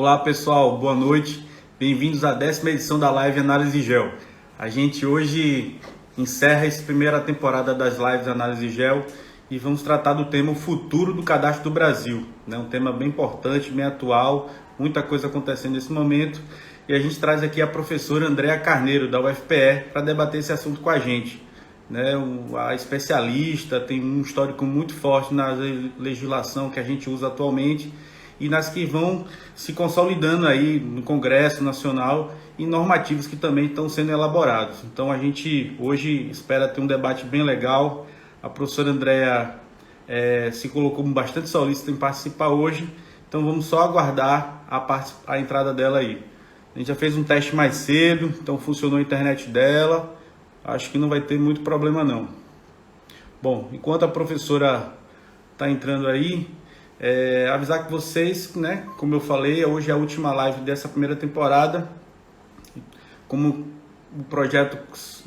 Olá pessoal, boa noite. Bem-vindos à 10ª edição da live Análise Gel. A gente hoje encerra essa primeira temporada das lives Análise Gel e vamos tratar do tema o futuro do cadastro do Brasil. Um tema bem importante, bem atual, muita coisa acontecendo nesse momento. E a gente traz aqui a professora Andréa Carneiro, da UFPE, para debater esse assunto com a gente. A especialista tem um histórico muito forte na legislação que a gente usa atualmente e nas que vão se consolidando aí no Congresso Nacional e normativos que também estão sendo elaborados. Então a gente hoje espera ter um debate bem legal. A professora Andréa se colocou bastante solícita em participar hoje, então vamos só aguardar a entrada dela aí. A gente já fez um teste mais cedo, então funcionou a internet dela, acho que não vai ter muito problema não. Bom, enquanto a professora está entrando aí, avisar que vocês, como eu falei, hoje é a última live dessa primeira temporada. Como o projeto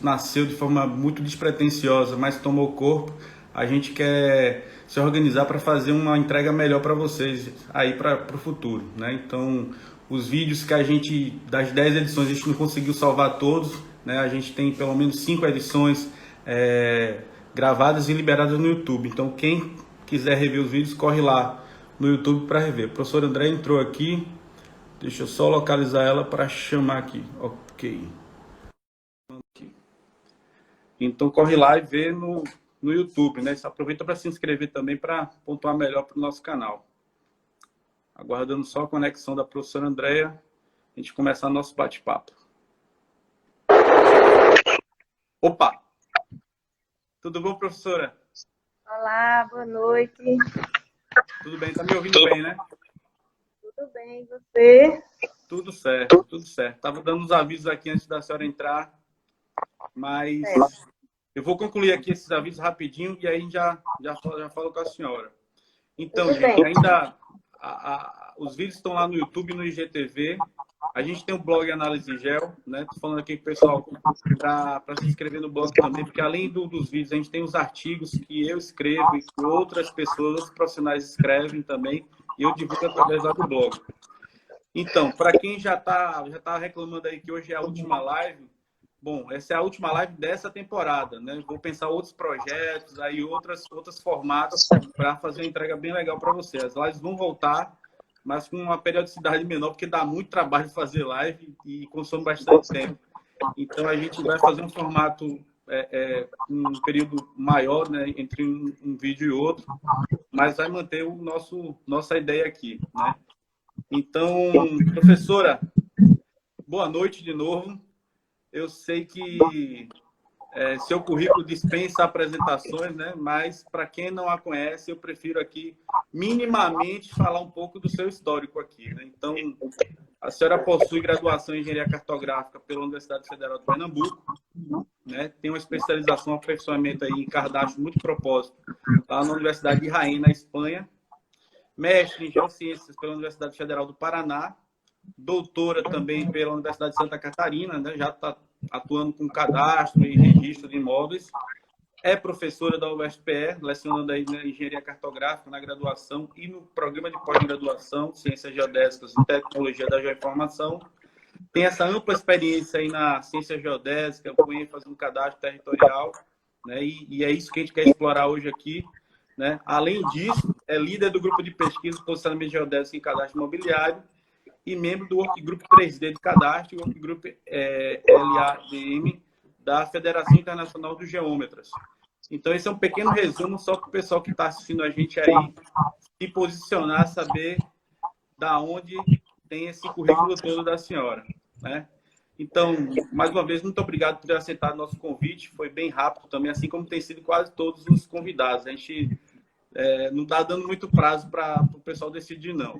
nasceu de forma muito despretensiosa, mas tomou corpo, a gente quer se organizar para fazer uma entrega melhor para vocês aí para o futuro, Então, os vídeos que das 10 edições, a gente não conseguiu salvar todos, A gente tem pelo menos 5 edições gravadas e liberadas no YouTube. Então, quem quiser rever os vídeos, corre lá no YouTube para rever. A professora André entrou aqui. Deixa eu só localizar ela para chamar aqui. Ok. Então corre lá e vê no YouTube, Aproveita para se inscrever também para pontuar melhor para o nosso canal. Aguardando só a conexão da professora Andréa, a gente começar nosso bate-papo. Opa! Tudo bom, professora? Olá, boa noite. Tudo bem? Tá me ouvindo bem, né? Tudo bem, e você? Tudo certo, tudo certo. Tava dando uns avisos aqui antes da senhora entrar, mas eu vou concluir aqui esses avisos rapidinho e aí já falo com a senhora. Então, gente, ainda os vídeos estão lá no YouTube e no IGTV. A gente tem o blog Análise Gel, Tô falando aqui, pessoal, para se inscrever no blog também, porque além dos vídeos, a gente tem os artigos que eu escrevo e que outras pessoas, outros profissionais escrevem também, e eu divulgo através do blog. Então, para quem já tá reclamando aí que hoje é a última live, bom, essa é a última live dessa temporada, Vou pensar outros projetos, aí outros formatos para fazer uma entrega bem legal para vocês. As lives vão voltar, mas com uma periodicidade menor, porque dá muito trabalho fazer live e consome bastante tempo. Então, a gente vai fazer um formato um período maior, entre um vídeo e outro, mas vai manter nossa ideia aqui, Então, professora, boa noite de novo. Eu sei que seu currículo dispensa apresentações, Mas, para quem não a conhece, eu prefiro aqui, minimamente, falar um pouco do seu histórico aqui, Então, a senhora possui graduação em Engenharia Cartográfica pela Universidade Federal de Pernambuco, Tem uma especialização, um aperfeiçoamento aí em cadastro muito propósito, lá na Universidade de Jaén, na Espanha. Mestre em Geociências pela Universidade Federal do Paraná, doutora também pela Universidade de Santa Catarina, Já está atuando com cadastro e registro de imóveis. É professora da UFPE, lecionando aí na Engenharia Cartográfica, na graduação e no programa de pós-graduação, Ciências Geodésicas e Tecnologia da Geoinformação. Tem essa ampla experiência aí na ciência geodésica, com ênfase no cadastro territorial, E é isso que a gente quer explorar hoje aqui. Além disso, é líder do grupo de pesquisa Posicionamento Geodésico em Cadastro Imobiliário e membro do Workgroup 3D de Cadastro e Workgroup LADM da Federação Internacional dos Geômetras. Então, esse é um pequeno resumo só para o pessoal que está assistindo a gente aí se posicionar, saber da onde tem esse currículo todo da senhora, Então, mais uma vez, muito obrigado por ter aceitado o nosso convite. Foi bem rápido também, assim como tem sido quase todos os convidados. A gente não está dando muito prazo para o pessoal decidir, não.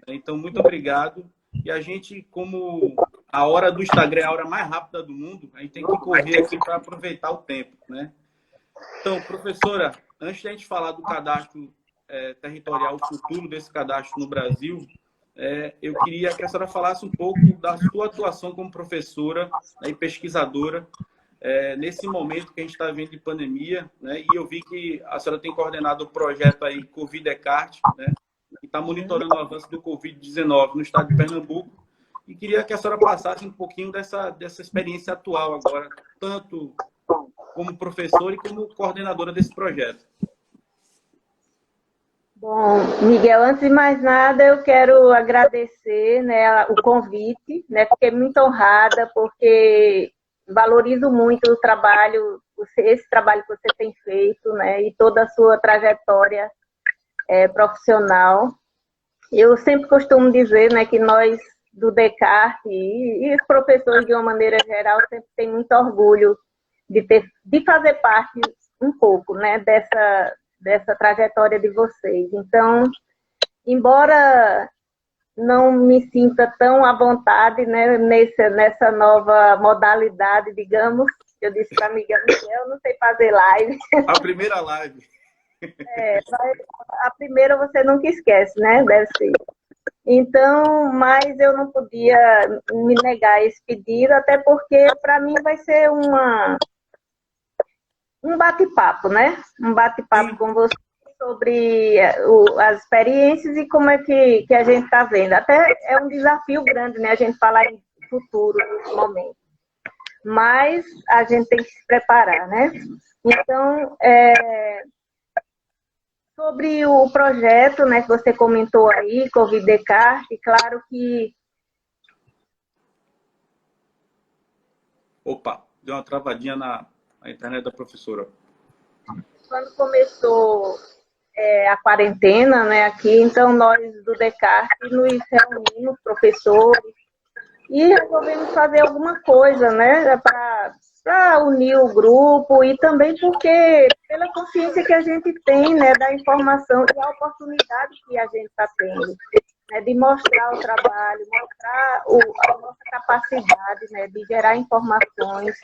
Então, muito obrigado. E a gente, como a hora do Instagram é a hora mais rápida do mundo, a gente tem que correr aqui para aproveitar o tempo, Então, professora, antes de a gente falar do cadastro territorial, o futuro desse cadastro no Brasil, eu queria que a senhora falasse um pouco da sua atuação como professora e pesquisadora nesse momento que a gente está vivendo de pandemia, E eu vi que a senhora tem coordenado o projeto aí Covid Descartes, está monitorando o avanço do Covid-19 no estado de Pernambuco. E queria que a senhora passasse um pouquinho dessa experiência atual agora, tanto como professora e como coordenadora desse projeto. Bom, Miguel, antes de mais nada, eu quero agradecer, né, o convite, né, fiquei muito honrada, porque valorizo muito o trabalho, esse trabalho que você tem feito, né, e toda a sua trajetória profissional. Eu sempre costumo dizer, né, que nós do Descartes e os professores de uma maneira geral sempre tem muito orgulho de fazer parte um pouco, né, dessa trajetória de vocês. Então, embora não me sinta tão à vontade, né, nessa nova modalidade, digamos, eu disse para a amiga, eu não sei fazer live. A primeira live. A primeira você nunca esquece, né? Deve ser. Então, mas eu não podia me negar a esse pedido, até porque para mim vai ser um bate-papo, né? Um bate-papo com você sobre as experiências e como é que a gente está vendo. Até é um desafio grande, né? A gente falar em futuro nesse momento. Mas a gente tem que se preparar, né? Então, sobre o projeto, né, que você comentou aí, Covid Descartes, claro que... Opa, deu uma travadinha na internet da professora. Quando começou a quarentena, né, aqui, então nós do Descartes nos reunimos, professores, e resolvemos fazer alguma coisa, né, para unir o grupo e também porque pela consciência que a gente tem, né, da informação e a oportunidade que a gente está tendo, né, de mostrar o trabalho, mostrar a nossa capacidade, né, de gerar informações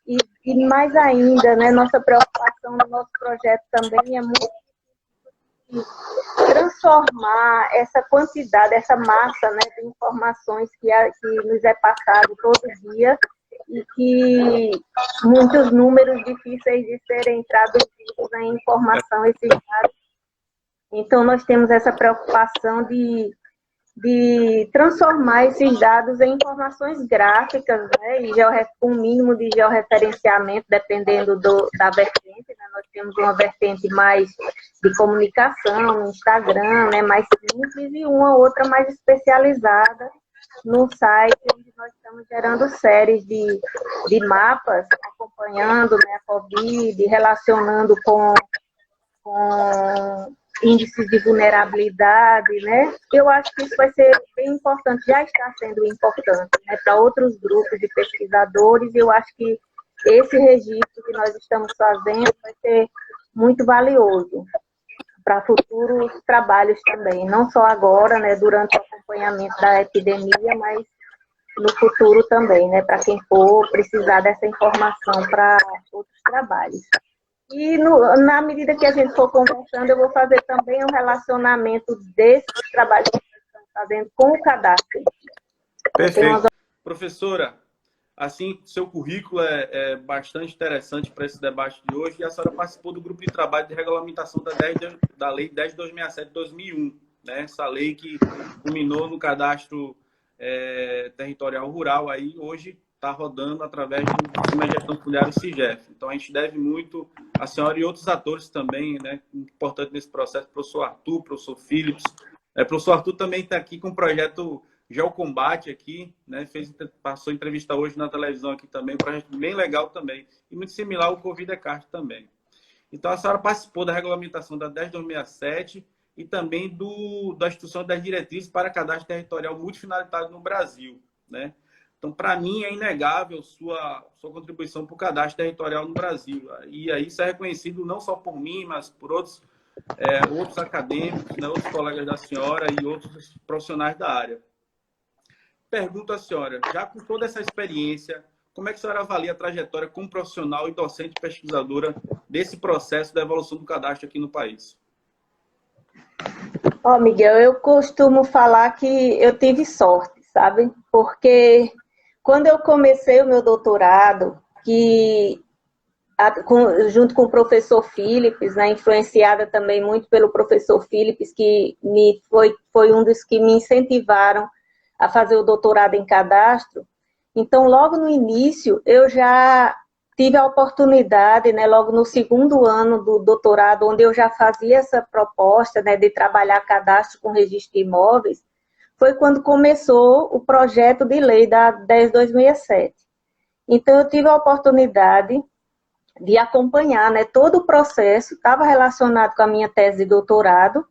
e mais ainda, né, nossa preocupação no nosso projeto também é muito transformar essa quantidade, essa massa, né, de informações que nos é passado todo dia e que muitos números difíceis de serem traduzidos em informação, esses dados. Então, nós temos essa preocupação de transformar esses dados em informações gráficas, né, e com um mínimo de georreferenciamento, dependendo da vertente, né? Nós temos uma vertente mais de comunicação no Instagram, né, mais simples, e uma outra mais especializada no site, onde nós estamos gerando séries de mapas, acompanhando, né, a Covid, relacionando com índices de vulnerabilidade, né? Eu acho que isso vai ser bem importante, já está sendo importante, né, para outros grupos de pesquisadores, e eu acho que esse registro que nós estamos fazendo vai ser muito valioso para futuros trabalhos também, não só agora, né, durante o acompanhamento da epidemia, mas no futuro também, né, para quem for precisar dessa informação para outros trabalhos. E na medida que a gente for conversando, eu vou fazer também um relacionamento desse trabalho que nós estamos fazendo com o cadastro. Perfeito. Professora, assim, seu currículo é bastante interessante para esse debate de hoje, e a senhora participou do grupo de trabalho de regulamentação da Lei 10.267 de 2001, né? Essa lei que culminou no cadastro territorial rural, aí hoje está rodando através do Sistema de Gestão Fundiária SIGEF. Então, a gente deve muito a senhora e outros atores também, né, importante nesse processo, professor Arthur, professor Philips. Professor Arthur também está aqui com o projeto Geocombate aqui, né, passou entrevista hoje na televisão aqui também, um projeto bem legal também, e muito similar ao Covid Descartes também. Então, a senhora participou da regulamentação da 10.267 e também da instituição das diretrizes para cadastro territorial multifinalitário no Brasil, né? Então, para mim, é inegável sua contribuição para o cadastro territorial no Brasil. E aí isso é reconhecido não só por mim, mas por outros acadêmicos, né, outros colegas da senhora e outros profissionais da área. Pergunto à senhora, já com toda essa experiência, como é que a senhora avalia a trajetória como profissional e docente pesquisadora desse processo da evolução do cadastro aqui no país? Miguel, eu costumo falar que eu tive sorte, sabe? Porque quando eu comecei o meu doutorado, que junto com o professor Philips, né, influenciada também muito pelo professor Philips, que foi um dos que me incentivaram a fazer o doutorado em cadastro. Então, logo no início, eu já tive a oportunidade, né, logo no segundo ano do doutorado, onde eu já fazia essa proposta, né, de trabalhar cadastro com registro de imóveis, foi quando começou o projeto de lei da 10.267. Então, eu tive a oportunidade de acompanhar, né, todo o processo, estava relacionado com a minha tese de doutorado,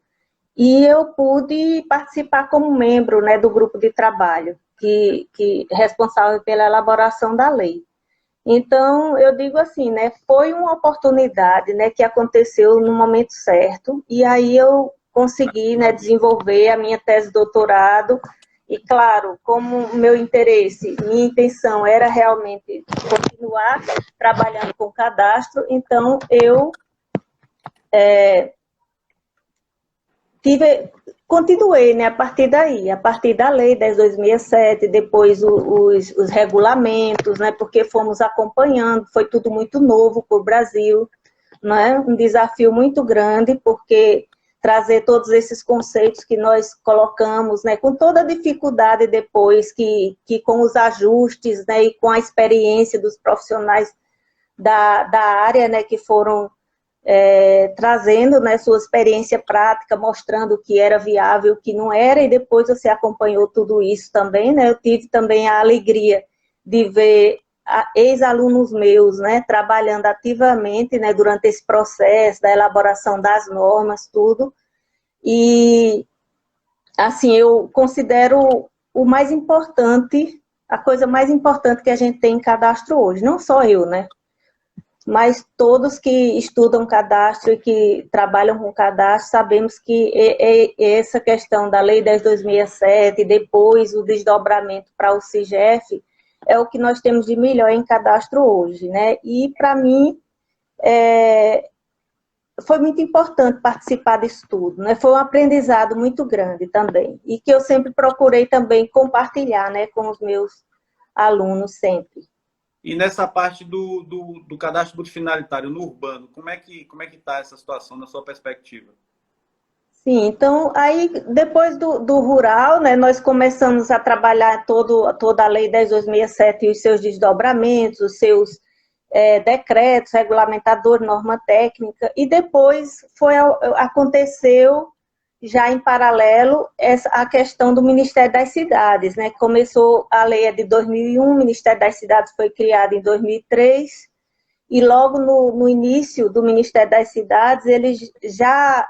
e eu pude participar como membro, né, do grupo de trabalho, que responsável pela elaboração da lei. Então, eu digo assim, né, foi uma oportunidade, né, que aconteceu no momento certo, e aí eu consegui, né, desenvolver a minha tese de doutorado, e claro, como meu interesse, minha intenção era realmente continuar trabalhando com cadastro, então eu continuei, né, a partir daí, a partir da lei 10.267, depois os regulamentos, né, porque fomos acompanhando, foi tudo muito novo para o Brasil, né, um desafio muito grande, porque trazer todos esses conceitos que nós colocamos, né, com toda a dificuldade depois, que com os ajustes, né, e com a experiência dos profissionais da área, né, que foram trazendo, né, sua experiência prática, mostrando o que era viável, o que não era, e depois você acompanhou tudo isso também, né? Eu tive também a alegria de ver ex-alunos meus, né, trabalhando ativamente, né, durante esse processo da elaboração das normas, tudo, e, assim, eu considero o mais importante, a coisa mais importante que a gente tem em cadastro hoje, não só eu, né, mas todos que estudam cadastro e que trabalham com cadastro, sabemos que essa questão da Lei 10.267, depois o desdobramento para o CIGEF, é o que nós temos de melhor em cadastro hoje, né? E, para mim, foi muito importante participar disso tudo, né? Foi um aprendizado muito grande também, e que eu sempre procurei também compartilhar, né, com os meus alunos sempre. E nessa parte do cadastro multifinalitário no urbano, como é que está essa situação na sua perspectiva? Sim, então, aí, depois do rural, né, nós começamos a trabalhar toda a Lei 10.267 e os seus desdobramentos, os seus decretos, regulamentador, norma técnica, e depois aconteceu, já em paralelo, a questão do Ministério das Cidades, né? Começou, a lei de 2001, o Ministério das Cidades foi criado em 2003, e logo no início do Ministério das Cidades, eles já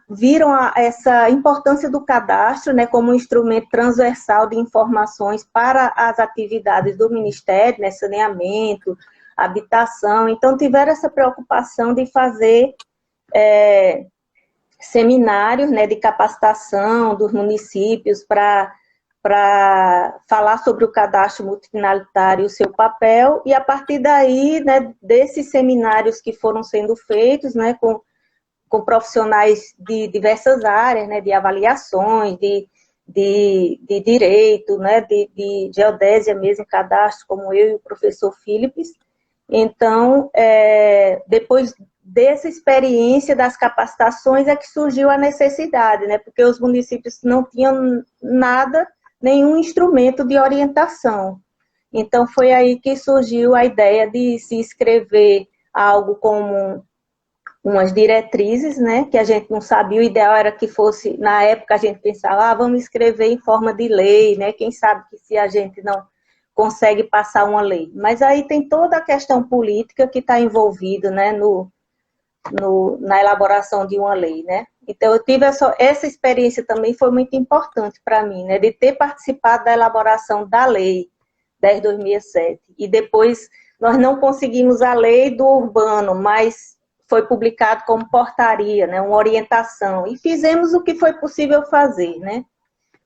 viram essa importância do cadastro, né, como um instrumento transversal de informações para as atividades do Ministério, né, saneamento, habitação. Então, tiveram essa preocupação de fazer seminários, né, de capacitação dos municípios para falar sobre o cadastro multifinalitário e o seu papel, e a partir daí, né, desses seminários que foram sendo feitos, né, com profissionais de diversas áreas, né, de avaliações, de direito, né, de geodésia mesmo, cadastro, como eu e o professor Philips. Então, depois dessa experiência das capacitações é que surgiu a necessidade, né, porque os municípios não tinham nada, nenhum instrumento de orientação. Então, foi aí que surgiu a ideia de se escrever algo como umas diretrizes, né, que a gente não sabia, o ideal era que fosse, na época a gente pensava, vamos escrever em forma de lei, né, quem sabe que se a gente não consegue passar uma lei. Mas aí tem toda a questão política que está envolvida, né, na elaboração de uma lei, né. Então, eu tive essa experiência também, foi muito importante para mim, né, de ter participado da elaboração da lei 10.267. E depois, nós não conseguimos a lei do urbano, mas foi publicado como portaria, né, uma orientação, e fizemos o que foi possível fazer, né,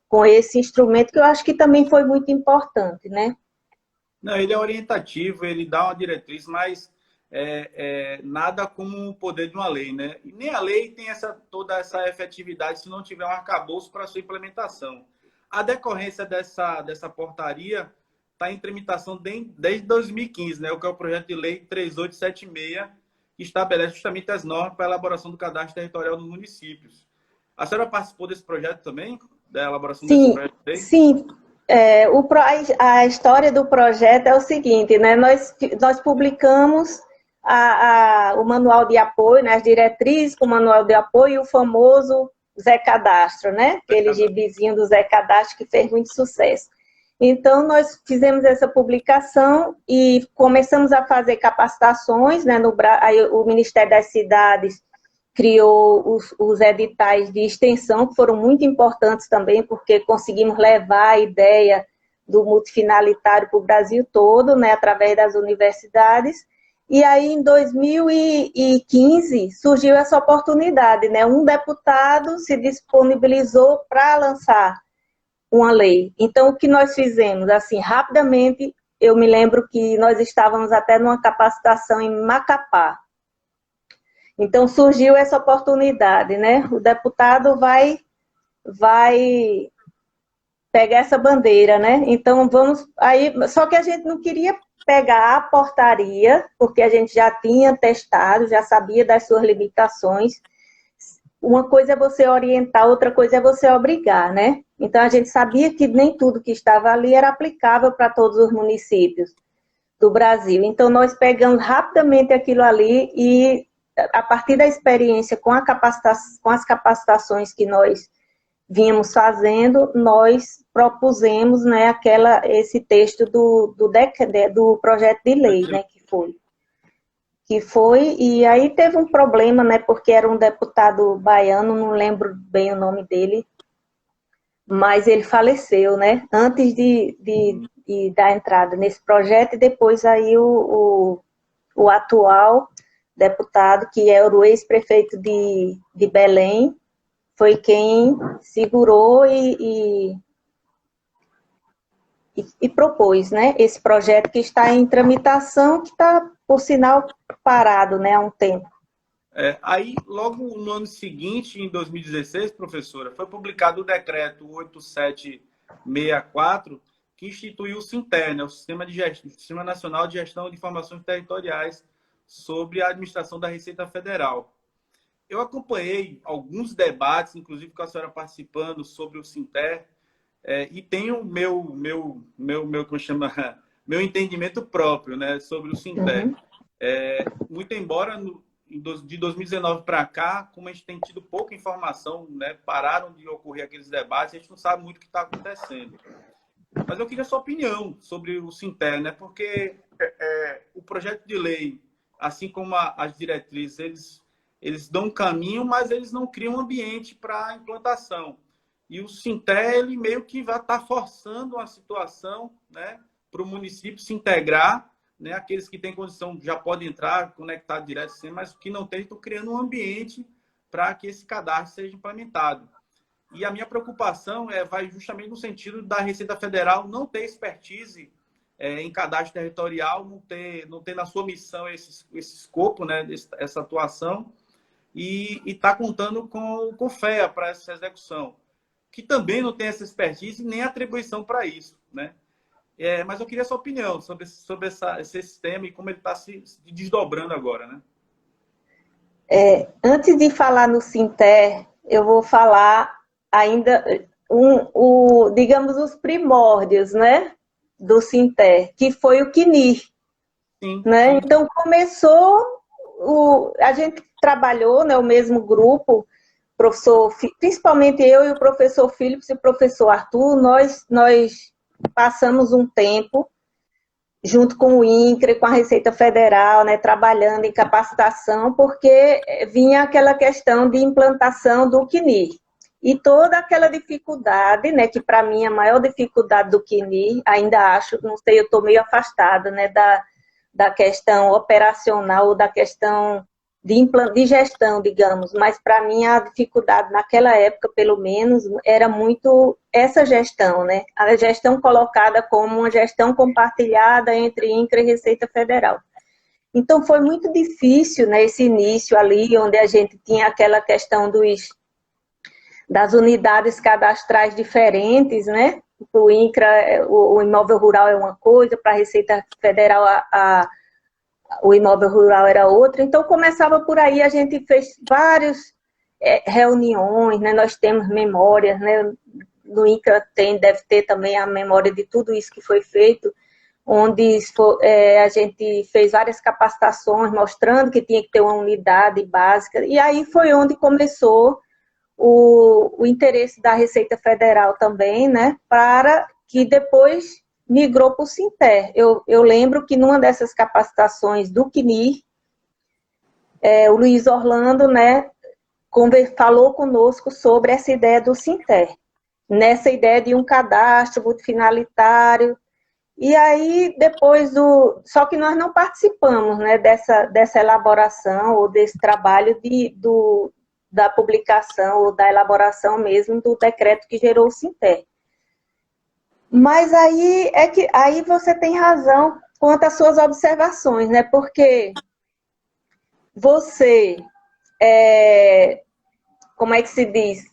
com esse instrumento, que eu acho que também foi muito importante, né. Não, ele é orientativo, ele dá uma diretriz, mas nada como o poder de uma lei, né? E nem a lei tem toda essa efetividade se não tiver um arcabouço para sua implementação. A decorrência dessa portaria está em tramitação desde 2015, né? O que é o projeto de lei 3876, que estabelece justamente as normas para a elaboração do cadastro territorial dos municípios. A senhora participou desse projeto também? Da elaboração desse projeto de lei? Sim. A história do projeto é o seguinte, né? Nós publicamos o manual de apoio, né? As diretrizes com o manual de apoio e o famoso Zé Cadastro, né? Aquele gibizinho do Zé Cadastro que fez muito sucesso. Então, nós fizemos essa publicação e começamos a fazer capacitações, né? Aí, o Ministério das Cidades criou os editais de extensão, que foram muito importantes também, porque conseguimos levar a ideia do multifinalitário para o Brasil todo, né? Através das universidades. E aí, em 2015, surgiu essa oportunidade, né? Um deputado se disponibilizou para lançar uma lei. Então, o que nós fizemos? Assim, rapidamente, eu me lembro que nós estávamos até numa capacitação em Macapá. Então, surgiu essa oportunidade, né? O deputado vai pegar essa bandeira, né? Então, vamos... Aí, só que a gente não queria pegar a portaria, porque a gente já tinha testado, já sabia das suas limitações. Uma coisa é você orientar, outra coisa é você obrigar, né? Então, a gente sabia que nem tudo que estava ali era aplicável para todos os municípios do Brasil. Então, nós pegamos rapidamente aquilo ali e, a partir da experiência com as capacitações que nós vínhamos fazendo, nós propusemos, né, esse texto do projeto de lei, né, que foi, e aí teve um problema, né, porque era um deputado baiano, não lembro bem o nome dele, mas ele faleceu, né, antes de dar entrada nesse projeto, e depois aí o atual deputado, que era o ex-prefeito de Belém, foi quem segurou e propôs, né, esse projeto que está em tramitação, que está, por sinal, parado, né, há um tempo. Aí, logo no ano seguinte, em 2016, professora, foi publicado o decreto 8764, que instituiu o SINTER, né, o Sistema Nacional de Gestão de Informações Territoriais sobre a Administração da Receita Federal. Eu acompanhei alguns debates, inclusive com a senhora participando, sobre o SINTER, e tenho meu entendimento próprio, né, sobre o SINTER. Muito embora de 2019 para cá, como a gente tem tido pouca informação, né, pararam de ocorrer aqueles debates, a gente não sabe muito o que está acontecendo. Mas eu queria a sua opinião sobre o SINTER, né, porque o projeto de lei, assim como as diretrizes, eles dão um caminho, mas eles não criam um ambiente para a implantação. E o SINTER, ele meio que vai estar forçando uma situação, né, para o município se integrar, né, aqueles que têm condição já podem entrar, conectar direto, sim, mas os que não têm, estão criando um ambiente para que esse cadastro seja implementado. E a minha preocupação vai justamente no sentido da Receita Federal não ter expertise em cadastro territorial, não ter na sua missão esse escopo, né, essa atuação, e está contando com o FEA para essa execução, que também não tem essa expertise nem atribuição para isso, né? Mas eu queria a sua opinião sobre esse sistema e como ele está se desdobrando agora, né? Antes de falar no SINTER, eu vou falar ainda, digamos, os primórdios, né, do SINTER, que foi o CNIR. Sim, né? sim. Então, começou, a gente trabalhou, né, o mesmo grupo, principalmente eu e o professor Philips e o professor Arthur, nós passamos um tempo junto com o INCRE, com a Receita Federal, né, trabalhando em capacitação, porque vinha aquela questão de implantação do CNIR. E toda aquela dificuldade, né, que para mim a maior dificuldade do CNIR, ainda acho, não sei, eu estou meio afastada, né, da questão operacional ou da questão de gestão, digamos, mas para mim a dificuldade naquela época, pelo menos, era muito essa gestão, né? A gestão colocada como uma gestão compartilhada entre INCRA e Receita Federal. Então foi muito difícil, né, esse início ali, onde a gente tinha aquela questão das unidades cadastrais diferentes, né? para o INCRA o imóvel rural é uma coisa, para a Receita Federal o imóvel rural era outra. Então, começava por aí, a gente fez várias reuniões, né? Nós temos memórias, né? No INCRA deve ter também a memória de tudo isso que foi feito, onde a gente fez várias capacitações, mostrando que tinha que ter uma unidade básica, e aí foi onde começou o interesse da Receita Federal também, né, para que depois migrou para o Sinter. Eu lembro que numa dessas capacitações do CNIR, o Luiz Orlando, né, falou conosco sobre essa ideia do Sinter, nessa ideia de um cadastro multifinalitário. E aí, depois só que nós não participamos, né, dessa elaboração ou desse trabalho da publicação ou da elaboração mesmo do decreto que gerou o Sinter. Mas aí você tem razão quanto às suas observações, né? Porque você, como é que se diz?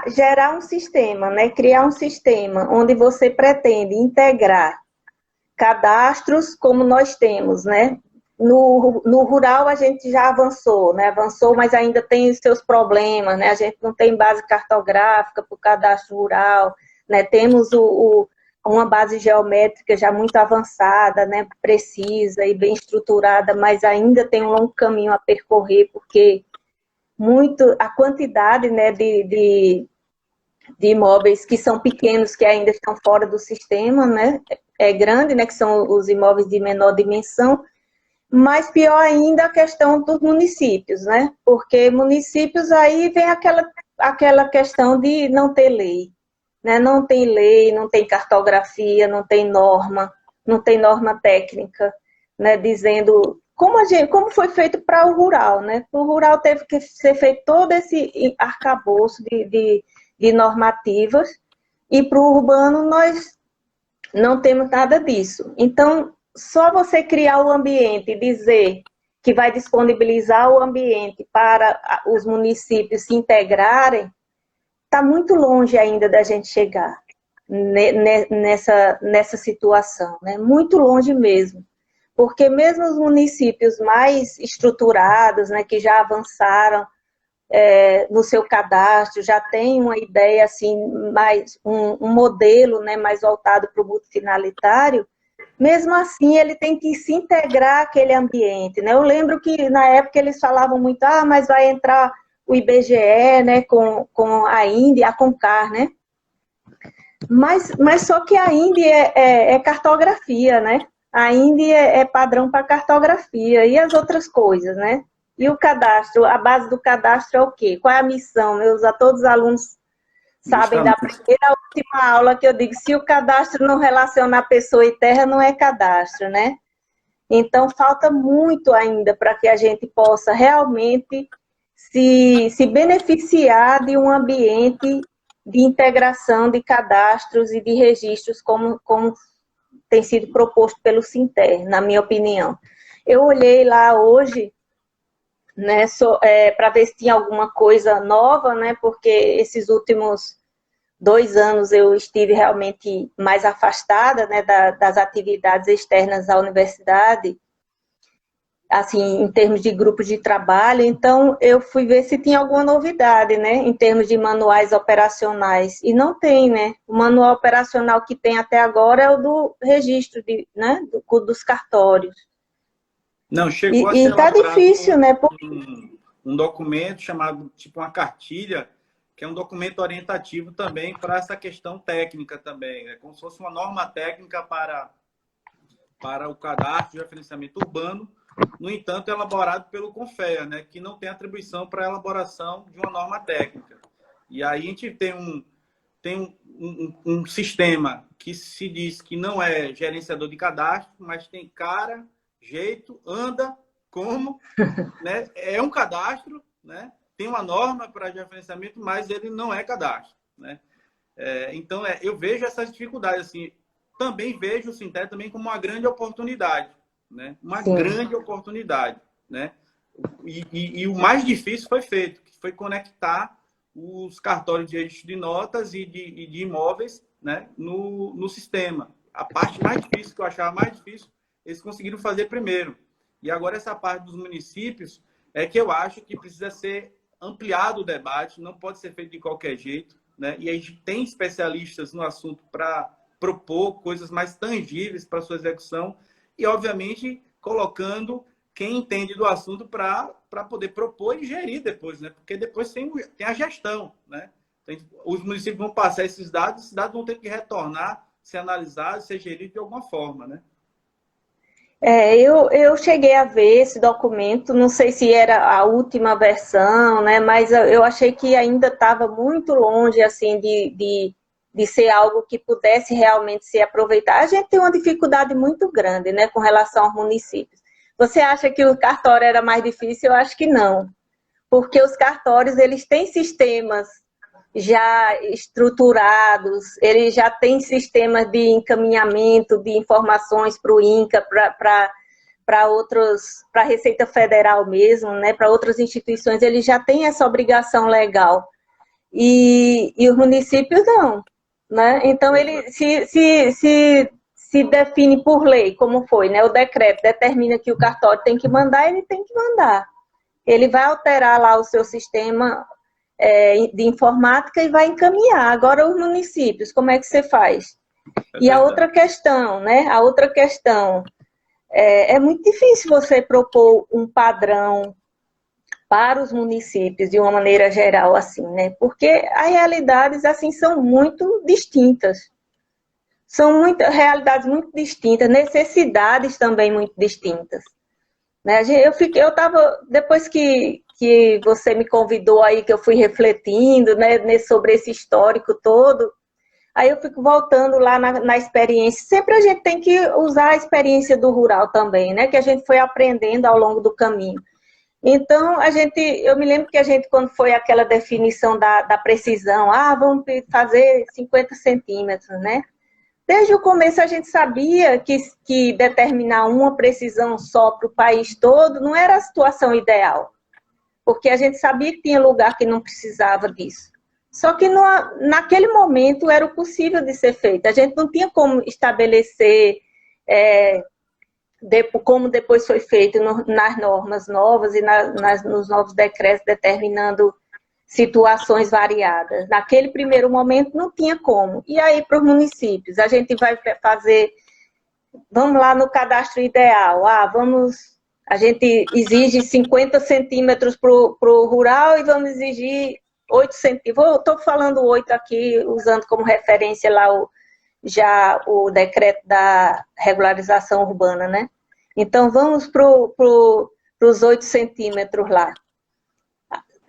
Gerar um sistema, né? Criar um sistema onde você pretende integrar cadastros como nós temos, né? No rural a gente já avançou, né? Avançou, mas ainda tem os seus problemas, né? A gente não tem base cartográfica para o cadastro rural, né? Temos uma base geométrica já muito avançada, né? Precisa e bem estruturada, mas ainda tem um longo caminho a percorrer, porque a quantidade, né, de imóveis que são pequenos, que ainda estão fora do sistema, né? É grande, né? Que são os imóveis de menor dimensão. Mas pior ainda a questão dos municípios, né? Porque municípios aí vem aquela questão de não ter lei, né? Não tem lei, não tem cartografia, não tem norma técnica, né? Dizendo como foi feito para o rural, né? O rural teve que ser feito todo esse arcabouço de normativas, e para o urbano nós não temos nada disso. Então, só você criar o ambiente e dizer que vai disponibilizar o ambiente para os municípios se integrarem, está muito longe ainda da gente chegar nessa situação, né? Muito longe mesmo. Porque mesmo os municípios mais estruturados, né, que já avançaram no seu cadastro, já tem uma ideia, assim, mais um modelo, né, mais voltado para o multifinalitário, mesmo assim ele tem que se integrar àquele ambiente, né? Eu lembro que na época eles falavam muito, mas vai entrar o IBGE, né, com a INDE, a CONCAR, né? Mas só que a INDE é cartografia, né? A INDE é padrão para cartografia e as outras coisas, né? E o cadastro, a base do cadastro é o quê? Qual é a missão? Todos os alunos sabem da primeira à última aula que eu digo, se o cadastro não relacionar pessoa e terra, não é cadastro, né? Então, falta muito ainda para que a gente possa realmente se beneficiar de um ambiente de integração de cadastros e de registros como tem sido proposto pelo Sinter, na minha opinião. Eu olhei lá hoje, né, para ver se tinha alguma coisa nova, né, porque esses últimos 2 anos eu estive realmente mais afastada, né, das atividades externas à universidade, assim, em termos de grupos de trabalho. Então eu fui ver se tinha alguma novidade, né, em termos de manuais operacionais, e não tem, né. O manual operacional que tem até agora é o do registro né, dos cartórios. Não, chegou a ser tá difícil, né? Um documento chamado, tipo uma cartilha, que é um documento orientativo também para essa questão técnica também, né? Como se fosse uma norma técnica para o cadastro de referenciamento urbano, no entanto, elaborado pelo CONFEA, né? Que não tem atribuição para a elaboração de uma norma técnica. E aí a gente tem um sistema que se diz que não é gerenciador de cadastro, mas tem cara, jeito, anda como, né? É um cadastro, né? Tem uma norma para referenciamento, mas ele não é cadastro, né? Então, eu vejo essas dificuldades, assim. Também vejo o Sinter também como uma grande oportunidade, né? Uma Sim. grande oportunidade, né? E o mais difícil foi feito, que foi conectar os cartórios de registro de notas e de imóveis né, no sistema. A parte mais difícil, que eu achava mais difícil, eles conseguiram fazer primeiro. E agora essa parte dos municípios é que eu acho que precisa ser ampliado o debate, não pode ser feito de qualquer jeito, né? E a gente tem especialistas no assunto para propor coisas mais tangíveis para sua execução e, obviamente, colocando quem entende do assunto para poder propor e gerir depois, né? Porque depois tem a gestão, né? Os municípios vão passar esses dados vão ter que retornar, ser analisados, ser geridos de alguma forma, né? Eu cheguei a ver esse documento, não sei se era a última versão, né? Mas eu achei que ainda estava muito longe, assim, de ser algo que pudesse realmente ser aproveitado. A gente tem uma dificuldade muito grande, né, com relação aos municípios. Você acha que o cartório era mais difícil? Eu acho que não. Porque os cartórios, eles têm sistemas já estruturados, eles já têm sistemas de encaminhamento de informações para o INCA, para a Receita Federal mesmo, né, para outras instituições, eles já têm essa obrigação legal. E os municípios não. Né? Então, ele se define por lei, como foi, né? O decreto determina que o cartório tem que mandar, ele tem que mandar. Ele vai alterar lá o seu sistema de informática e vai encaminhar. Agora, os municípios, como é que você faz? E a outra questão, né? A outra questão, é muito difícil você propor um padrão para os municípios, de uma maneira geral, assim, né? Porque as realidades, assim, são muito distintas. São realidades muito distintas, necessidades também muito distintas. Né? Eu estava, depois que você me convidou aí, que eu fui refletindo, né, sobre esse histórico todo, aí eu fico voltando lá na experiência. Sempre a gente tem que usar a experiência do rural também, né? Que a gente foi aprendendo ao longo do caminho. Então, eu me lembro que a gente, quando foi aquela definição da precisão, vamos fazer 50 centímetros, né? Desde o começo a gente sabia que determinar uma precisão só para o país todo não era a situação ideal, porque a gente sabia que tinha lugar que não precisava disso. Só que naquele momento era o possível de ser feito. A gente não tinha como estabelecer... como depois foi feito nas normas novas e nos novos decretos determinando situações variadas. Naquele primeiro momento não tinha como. E aí para os municípios, a gente vai fazer, vamos lá no cadastro ideal, a gente exige 50 centímetros para o rural e vamos exigir 8 centímetros. Estou falando 8 aqui, usando como referência lá já o decreto da regularização urbana, né? Então, vamos para os 8 centímetros lá.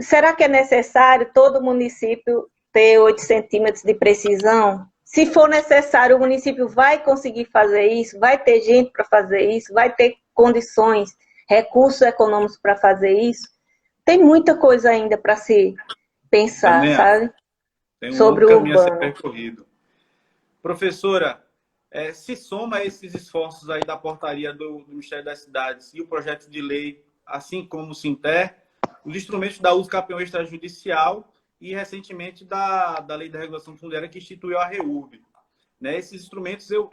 Será que é necessário todo município ter 8 centímetros de precisão? Se for necessário, o município vai conseguir fazer isso? Vai ter gente para fazer isso? Vai ter condições, recursos econômicos para fazer isso? Tem muita coisa ainda para se pensar, sabe? Tem um longo caminho a ser percorrido. Professora, se soma esses esforços aí da portaria do Ministério das Cidades e o projeto de lei, assim como o Sinter, os instrumentos da uso campeão extrajudicial e, recentemente, da Lei da Regulação Fundiária, que instituiu a REURB. Né? Esses instrumentos, eu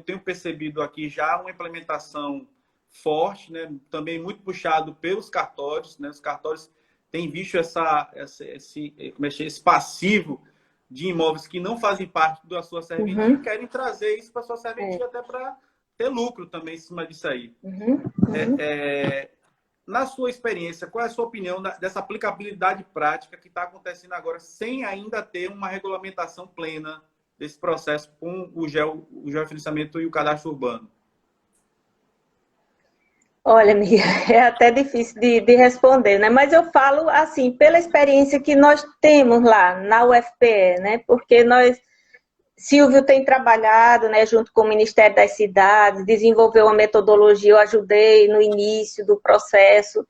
tenho percebido aqui já uma implementação forte, né? Também muito puxado pelos cartórios. Né? Os cartórios têm visto esse passivo de imóveis que não fazem parte da sua serventia e querem trazer isso para a sua serventia até para ter lucro também em cima disso aí. Na sua experiência, qual é a sua opinião dessa aplicabilidade prática que está acontecendo agora sem ainda ter uma regulamentação plena desse processo com o georreferenciamento e o cadastro urbano? Olha, Miguel, é até difícil de responder, né? Mas eu falo, assim, pela experiência que nós temos lá na UFPE, né? Porque Silvio tem trabalhado, né, junto com o Ministério das Cidades, desenvolveu uma metodologia, eu ajudei no início do processo,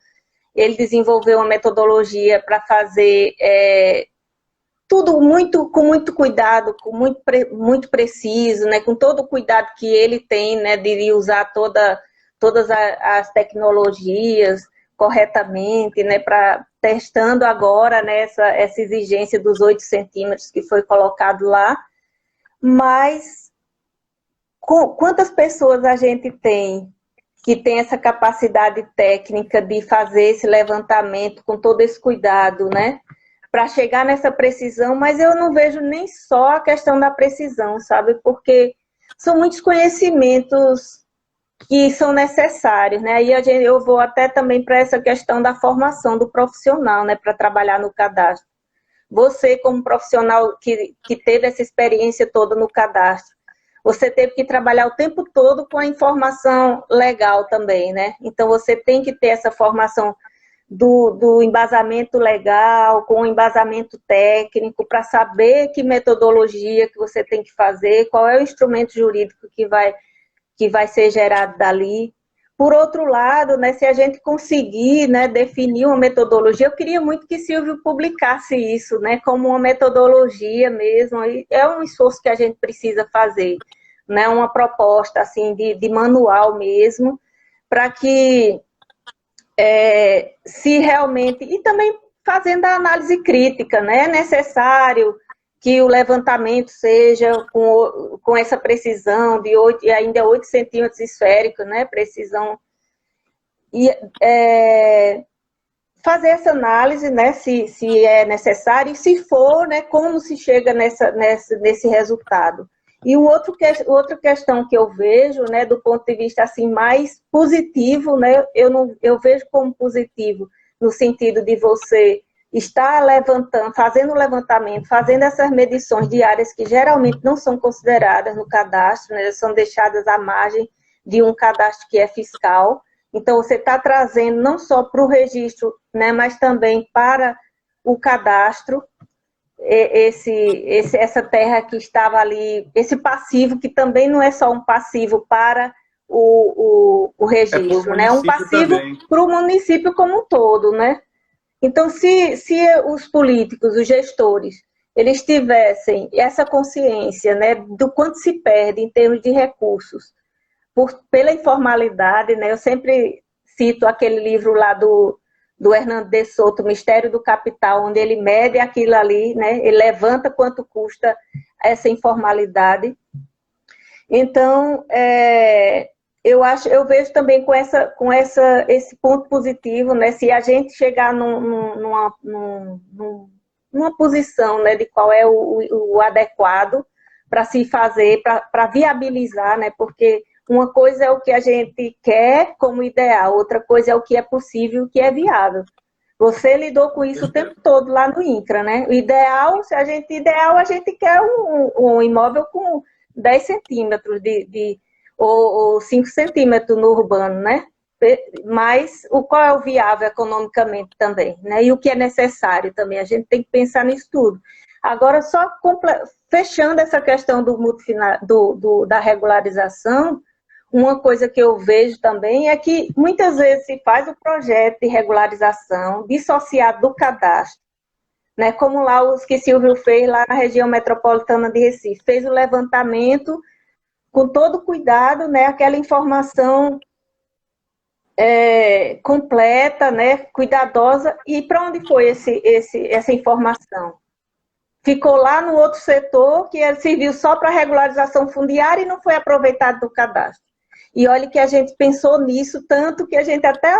ele desenvolveu uma metodologia para fazer tudo com muito cuidado, muito preciso, né, com todo o cuidado que ele tem, né, de usar todas as tecnologias corretamente, né, testando agora, né, essa exigência dos 8 centímetros que foi colocado lá. mas quantas pessoas a gente tem que tem essa capacidade técnica de fazer esse levantamento com todo esse cuidado, né? Para chegar nessa precisão, mas eu não vejo nem só a questão da precisão, sabe? Porque são muitos conhecimentos que são necessários, né? E eu vou até também para essa questão da formação do profissional, né? Para trabalhar no cadastro. Você, como profissional que teve essa experiência toda no cadastro, você teve que trabalhar o tempo todo com a informação legal também, né? Então, você tem que ter essa formação do embasamento legal, com o embasamento técnico, para saber que metodologia que você tem que fazer, qual é o instrumento jurídico que vai ser gerado dali. Por outro lado, né, se a gente conseguir, né, definir uma metodologia, eu queria muito que Silvio publicasse isso, né, como uma metodologia mesmo, é um esforço que a gente precisa fazer, né, uma proposta assim, de manual mesmo, para que se realmente, e também fazendo a análise crítica, né, é necessário que o levantamento seja com essa precisão de 8 centímetros esférico, né, precisão, e fazer essa análise, né, se é necessário, e se for, né, como se chega nesse resultado. E outra questão que eu vejo, né, do ponto de vista assim, mais positivo, né, eu vejo como positivo, no sentido de você está fazendo o levantamento, fazendo essas medições de áreas que geralmente não são consideradas no cadastro, né, são deixadas à margem de um cadastro que é fiscal. Então, você está trazendo não só para o registro, né, mas também para o cadastro, essa terra que estava ali, esse passivo, que também não é só um passivo para o registro, né, é um passivo para o município como um todo, né? Então, se os políticos, os gestores, eles tivessem essa consciência, né, do quanto se perde em termos de recursos pela informalidade, né, eu sempre cito aquele livro lá do Hernando de Soto, Mistério do Capital, onde ele mede aquilo ali, né, ele levanta quanto custa essa informalidade. Então, eu vejo também com esse ponto positivo, né? Se a gente chegar numa posição, né, de qual é o adequado para se fazer, para viabilizar, né? Porque uma coisa é o que a gente quer como ideal, outra coisa é o que é possível, o que é viável. Você lidou com isso o tempo todo lá no INCRA, né? O ideal, a gente quer um imóvel com 10 centímetros ou 5 centímetros no urbano, né? Mas qual é o viável economicamente também, né? E o que é necessário também, a gente tem que pensar nisso tudo. Agora, só fechando essa questão da regularização, uma coisa que eu vejo também é que muitas vezes se faz o projeto de regularização dissociado do cadastro, né? Como lá os que Silvio fez lá na região metropolitana de Recife, fez o levantamento com todo cuidado, né, aquela informação completa, né, cuidadosa, e para onde foi essa informação? Ficou lá no outro setor, que serviu só para regularização fundiária e não foi aproveitado do cadastro. E olha que a gente pensou nisso, tanto que a gente até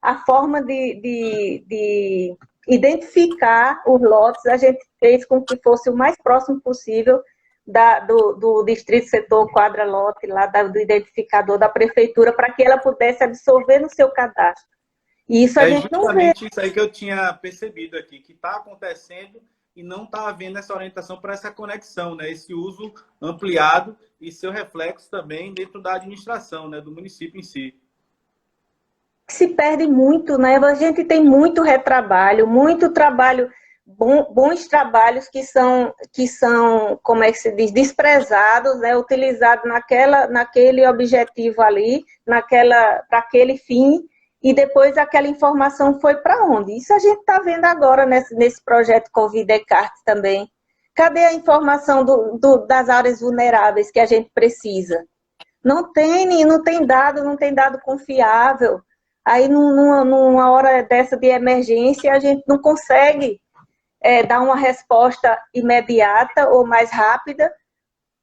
a forma de identificar os lotes, a gente fez com que fosse o mais próximo possível do distrito setor quadra lote, lá do identificador da prefeitura, para que ela pudesse absorver no seu cadastro. E isso a gente não vê. É justamente isso aí que eu tinha percebido aqui, que está acontecendo e não está havendo essa orientação para essa conexão, né? Esse uso ampliado e seu reflexo também dentro da administração, né? Do município em si. Se perde muito, né? A gente tem muito retrabalho, muito trabalho, bons trabalhos que são, como é que se diz, desprezados, né? Utilizados naquele objetivo ali, para aquele fim, e depois aquela informação foi para onde? Isso a gente está vendo agora nesse projeto Covid-Descartes também. Cadê a informação das áreas vulneráveis que a gente precisa? Não tem dado confiável. Aí, numa hora dessa de emergência, a gente não consegue dar uma resposta imediata ou mais rápida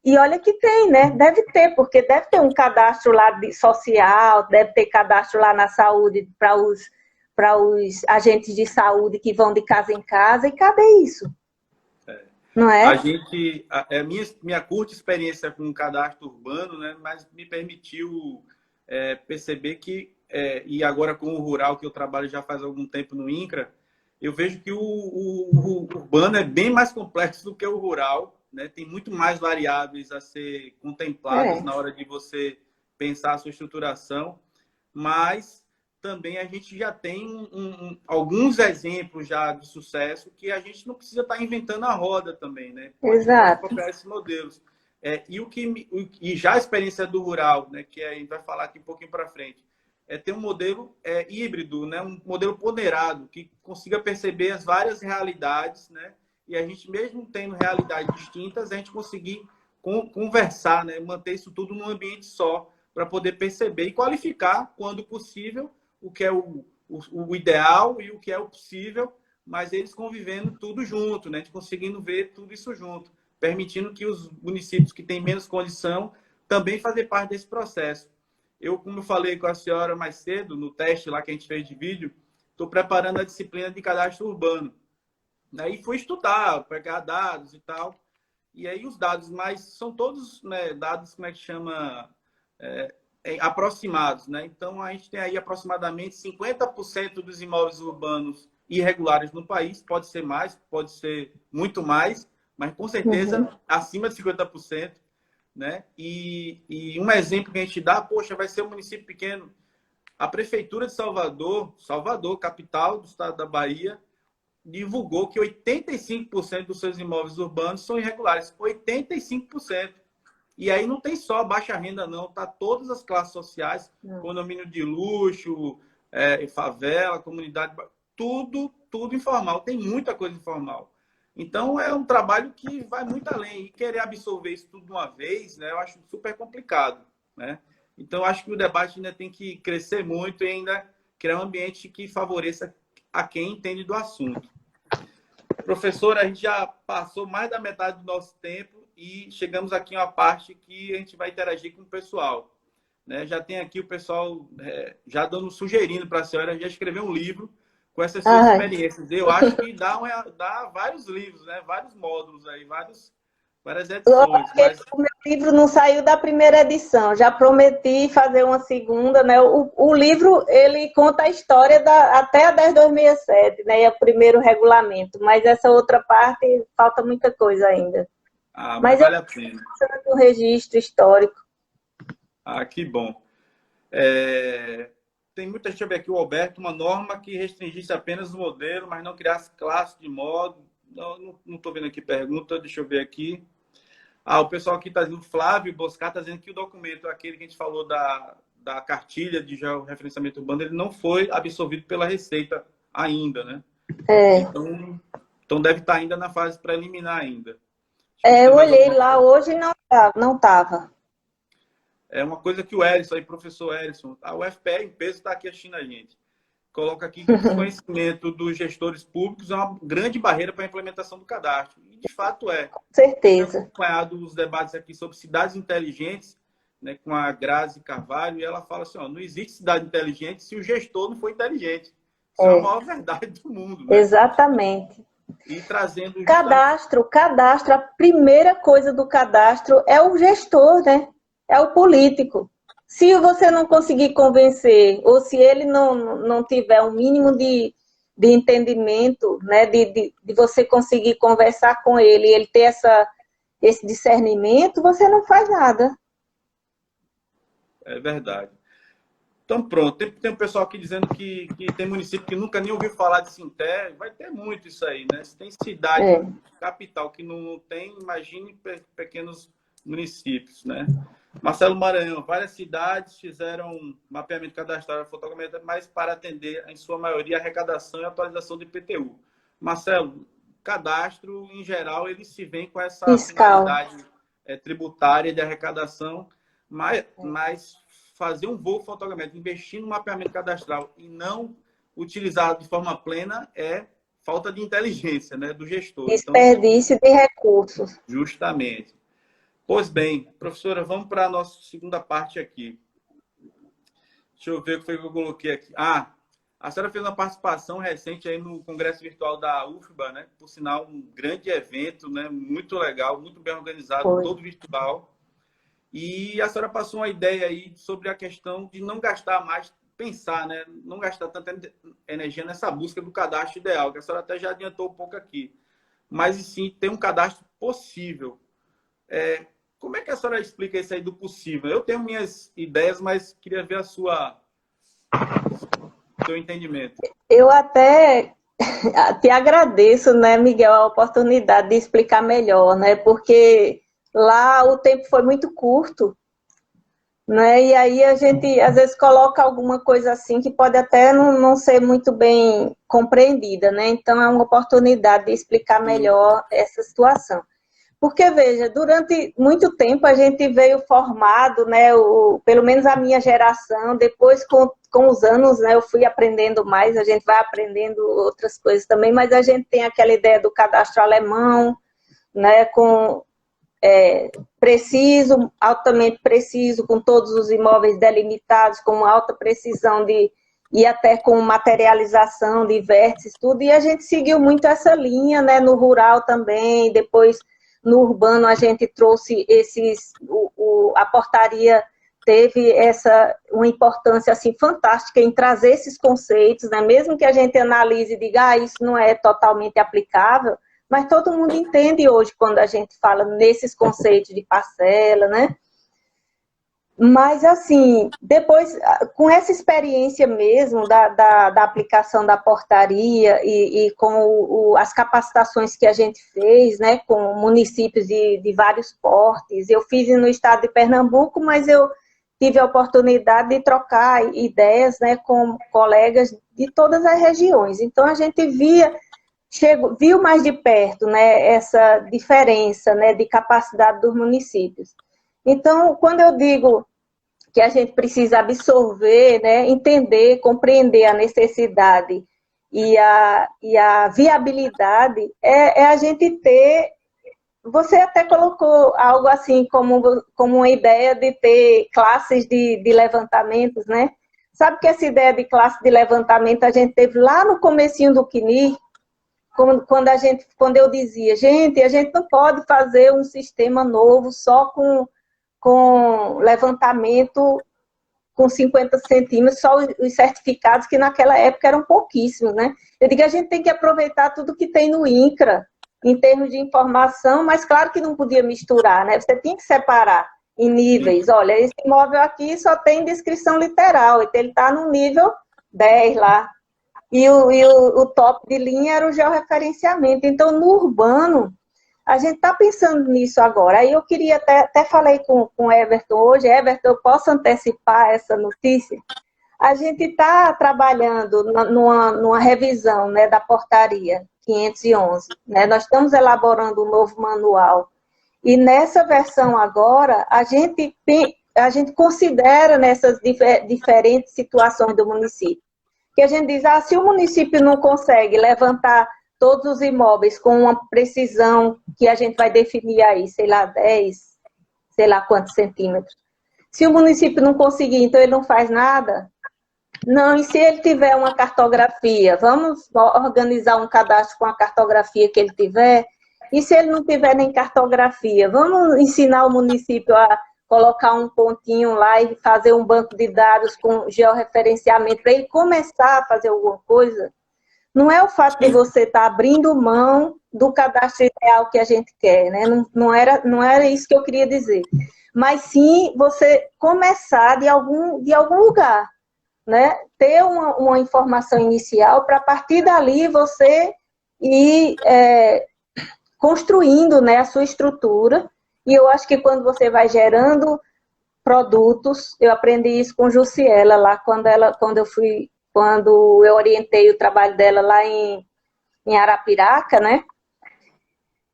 E olha que tem, né? Deve ter, porque deve ter um cadastro lá social, deve ter cadastro lá na saúde para os agentes de saúde que vão de casa em casa, e cadê isso? Não é? Minha curta experiência com o cadastro urbano, né, mas me permitiu perceber que, e agora com o rural, que eu trabalho já faz algum tempo no INCRA, eu vejo que o urbano é bem mais complexo do que o rural, né? Tem muito mais variáveis a ser contempladas na hora de você pensar a sua estruturação, mas também a gente já tem alguns exemplos já de sucesso que a gente não precisa estar inventando a roda também, né? Pode copiar esses modelos. E já a experiência do rural, né, que a gente vai falar aqui um pouquinho para frente, ter um modelo híbrido, né, um modelo ponderado, que consiga perceber as várias realidades, né, e a gente, mesmo tendo realidades distintas, a gente conseguir conversar, né, manter isso tudo num ambiente só, para poder perceber e qualificar, quando possível, o que é o ideal e o que é o possível, mas eles convivendo tudo junto, né, a gente conseguindo ver tudo isso junto, permitindo que os municípios que têm menos condição também fazer parte desse processo. Como eu falei com a senhora mais cedo, no teste lá que a gente fez de vídeo, estou preparando a disciplina de cadastro urbano. Aí fui estudar, pegar dados e tal. E aí os dados, mas são todos, né, dados, como é que chama, aproximados, né? Então a gente tem aí aproximadamente 50% dos imóveis urbanos irregulares no país, pode ser mais, pode ser muito mais, mas com certeza acima de 50%. Né? E um exemplo que a gente dá, poxa, vai ser um município pequeno. A Prefeitura de Salvador, capital do estado da Bahia, divulgou que 85% dos seus imóveis urbanos são irregulares. 85%. E aí não tem só baixa renda, não. Tá todas as classes sociais, condomínio de luxo, favela, comunidade, tudo informal. Tem muita coisa informal. Então, é um trabalho que vai muito além. E querer absorver isso tudo de uma vez, né, eu acho super complicado. Né? Então, eu acho que o debate ainda tem que crescer muito e ainda criar um ambiente que favoreça a quem entende do assunto. Professora, a gente já passou mais da metade do nosso tempo e chegamos aqui a uma parte que a gente vai interagir com o pessoal. Né? Já tem aqui o pessoal já sugerindo para a senhora já escrever um livro com essas suas experiências. Eu acho que dá vários livros, né? Vários módulos aí, várias edições. Mas... O meu livro não saiu da primeira edição, já prometi fazer uma segunda, né? O livro, ele conta a história até a 10.267, né? É o primeiro regulamento, mas essa outra parte falta muita coisa ainda. Mas vale a pena. Um registro histórico. Que bom. Tem muita gente, aqui, o Alberto, uma norma que restringisse apenas o modelo, mas não criasse classe de modo. Não estou vendo aqui pergunta, deixa eu ver aqui. O pessoal aqui está dizendo, Flávio Boscar está dizendo que o documento, aquele que a gente falou da cartilha de georreferenciamento urbano, ele não foi absorvido pela Receita ainda, né? Então deve estar ainda na fase preliminar ainda. Eu olhei lá hoje e não estava. É uma coisa que o Erison, aí, professor Erison, a UFPE em peso está aqui assistindo a gente. Coloca aqui que o desconhecimento dos gestores públicos é uma grande barreira para a implementação do cadastro. E, de fato, é. Com certeza. Temos acompanhado os debates aqui sobre cidades inteligentes, né, com a Grazi Carvalho, e ela fala assim, não existe cidade inteligente se o gestor não for inteligente. Isso é a maior verdade do mundo. Né? Exatamente. E trazendo... Cadastro, a primeira coisa do cadastro é o gestor, né? É o político. Se você não conseguir convencer, ou se ele não tiver um mínimo de entendimento, né, de você conseguir conversar com ele, e ele ter esse discernimento, você não faz nada. É verdade. Então, pronto. Tem um pessoal aqui dizendo que tem município que nunca nem ouviu falar de Sinter. Vai ter muito isso aí, né? Se tem cidade, capital, que não tem, imagine pequenos municípios, né? Marcelo Maranhão, várias cidades fizeram mapeamento cadastral fotogrametria, mas para atender, em sua maioria, arrecadação e atualização do IPTU. Marcelo, cadastro, em geral, ele se vem com essa finalidade tributária de arrecadação, mas fazer um voo fotogramétrico, investir no mapeamento cadastral e não utilizar de forma plena é falta de inteligência, né, do gestor. Desperdício de recursos. Justamente. Pois bem, professora, vamos para a nossa segunda parte aqui. Deixa eu ver o que foi que eu coloquei aqui. A senhora fez uma participação recente aí no Congresso Virtual da UFBA, né? Por sinal, um grande evento, né? Muito legal, muito bem organizado, Foi. todo virtual. E a senhora passou uma ideia aí sobre a questão de não gastar mais, pensar, né? Não gastar tanta energia nessa busca do cadastro ideal, que a senhora até já adiantou um pouco aqui. Mas, sim, ter um cadastro possível. Como é que a senhora explica isso aí do possível? Eu tenho minhas ideias, mas queria ver seu entendimento. Eu até te agradeço, né, Miguel, a oportunidade de explicar melhor, né? Porque lá o tempo foi muito curto, né? E aí a gente às vezes coloca alguma coisa assim que pode até não ser muito bem compreendida, né? Então é uma oportunidade de explicar melhor essa situação. Porque, veja, durante muito tempo a gente veio formado, né, pelo menos a minha geração, depois com os anos, né, eu fui aprendendo mais, a gente vai aprendendo outras coisas também, mas a gente tem aquela ideia do cadastro alemão, né, com preciso, altamente preciso, com todos os imóveis delimitados, com alta precisão e até com materialização de vértices, tudo, e a gente seguiu muito essa linha, né, no rural também, depois no urbano a gente trouxe a portaria teve uma importância assim fantástica em trazer esses conceitos, né? Mesmo que a gente analise e diga, isso não é totalmente aplicável, mas todo mundo entende hoje quando a gente fala nesses conceitos de parcela, né? Mas, assim, depois, com essa experiência mesmo da aplicação da portaria e com as capacitações que a gente fez, né, com municípios de vários portes, eu fiz no estado de Pernambuco, mas eu tive a oportunidade de trocar ideias, né, com colegas de todas as regiões. Então, a gente viu mais de perto, né, essa diferença, né, de capacidade dos municípios. Então, quando eu digo que a gente precisa absorver, né, entender, compreender a necessidade e a viabilidade, é a gente ter... Você até colocou algo assim como uma ideia de ter classes de levantamentos, né? Sabe que essa ideia de classe de levantamento a gente teve lá no comecinho do CNIR, quando eu dizia, a gente não pode fazer um sistema novo só com levantamento com 50 centímetros, só os certificados, que naquela época eram pouquíssimos, né? Eu digo, a gente tem que aproveitar tudo que tem no INCRA, em termos de informação, mas claro que não podia misturar, né? Você tinha que separar em níveis. Olha, esse imóvel aqui só tem descrição literal, então ele está no nível 10 lá. E o top de linha era o georreferenciamento. Então, no urbano, a gente está pensando nisso agora. Aí eu queria, até falei com o Everton hoje, Everton, eu posso antecipar essa notícia? A gente está trabalhando numa revisão, né, da portaria 511. Né? Nós estamos elaborando um novo manual. E nessa versão agora, a gente considera nessas diferentes situações do município. Que a gente diz, se o município não consegue levantar todos os imóveis com uma precisão que a gente vai definir aí, sei lá, 10, sei lá quantos centímetros. Se o município não conseguir, então ele não faz nada? Não, e se ele tiver uma cartografia? Vamos organizar um cadastro com a cartografia que ele tiver? E se ele não tiver nem cartografia? Vamos ensinar o município a colocar um pontinho lá e fazer um banco de dados com georreferenciamento para ele começar a fazer alguma coisa? Não é o fato de você estar abrindo mão do cadastro ideal que a gente quer, né? Não era isso que eu queria dizer. Mas sim você começar de algum lugar, né? Ter uma informação inicial para, a partir dali, você ir construindo, né, a sua estrutura. E eu acho que quando você vai gerando produtos, eu aprendi isso com Jussiela lá, quando eu orientei o trabalho dela lá em Arapiraca, né?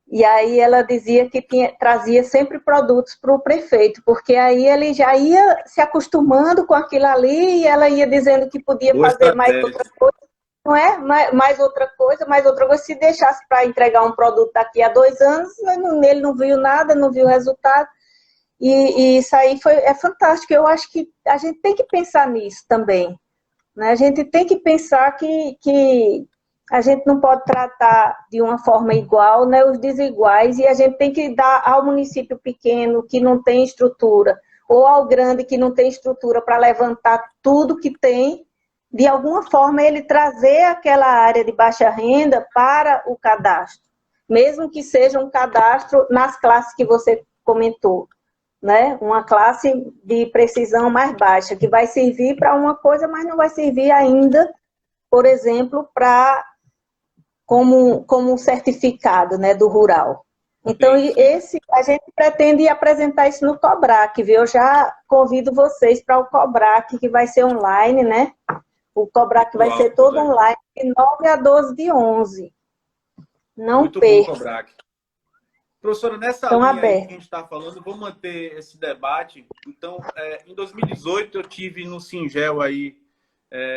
E aí ela dizia que trazia sempre produtos para o prefeito, porque aí ele já ia se acostumando com aquilo ali e ela ia dizendo que podia fazer mais outra coisa, não é? Mais outra coisa. Se deixasse para entregar um produto daqui a 2 anos, ele não viu nada, não viu resultado. E isso aí é fantástico. Eu acho que a gente tem que pensar nisso também, né? A gente tem que pensar que a gente não pode tratar de uma forma igual, né, os desiguais, e a gente tem que dar ao município pequeno que não tem estrutura, ou ao grande que não tem estrutura para levantar tudo que tem, de alguma forma ele trazer aquela área de baixa renda para o cadastro, mesmo que seja um cadastro nas classes que você comentou, né? Uma classe de precisão mais baixa, que vai servir para uma coisa, mas não vai servir ainda, por exemplo, para como um certificado, né, do rural. Então, a gente pretende apresentar isso no COBRAC, viu? Eu já convido vocês para o COBRAC, que vai ser online, né? O COBRAC vai ser todo online, de 9 a 12 de 11. Não muito perca. Bom, COBRAC. Professora, nessa linha aí que a gente está falando, vou manter esse debate. Então, em 2018, eu tive no Singel aí,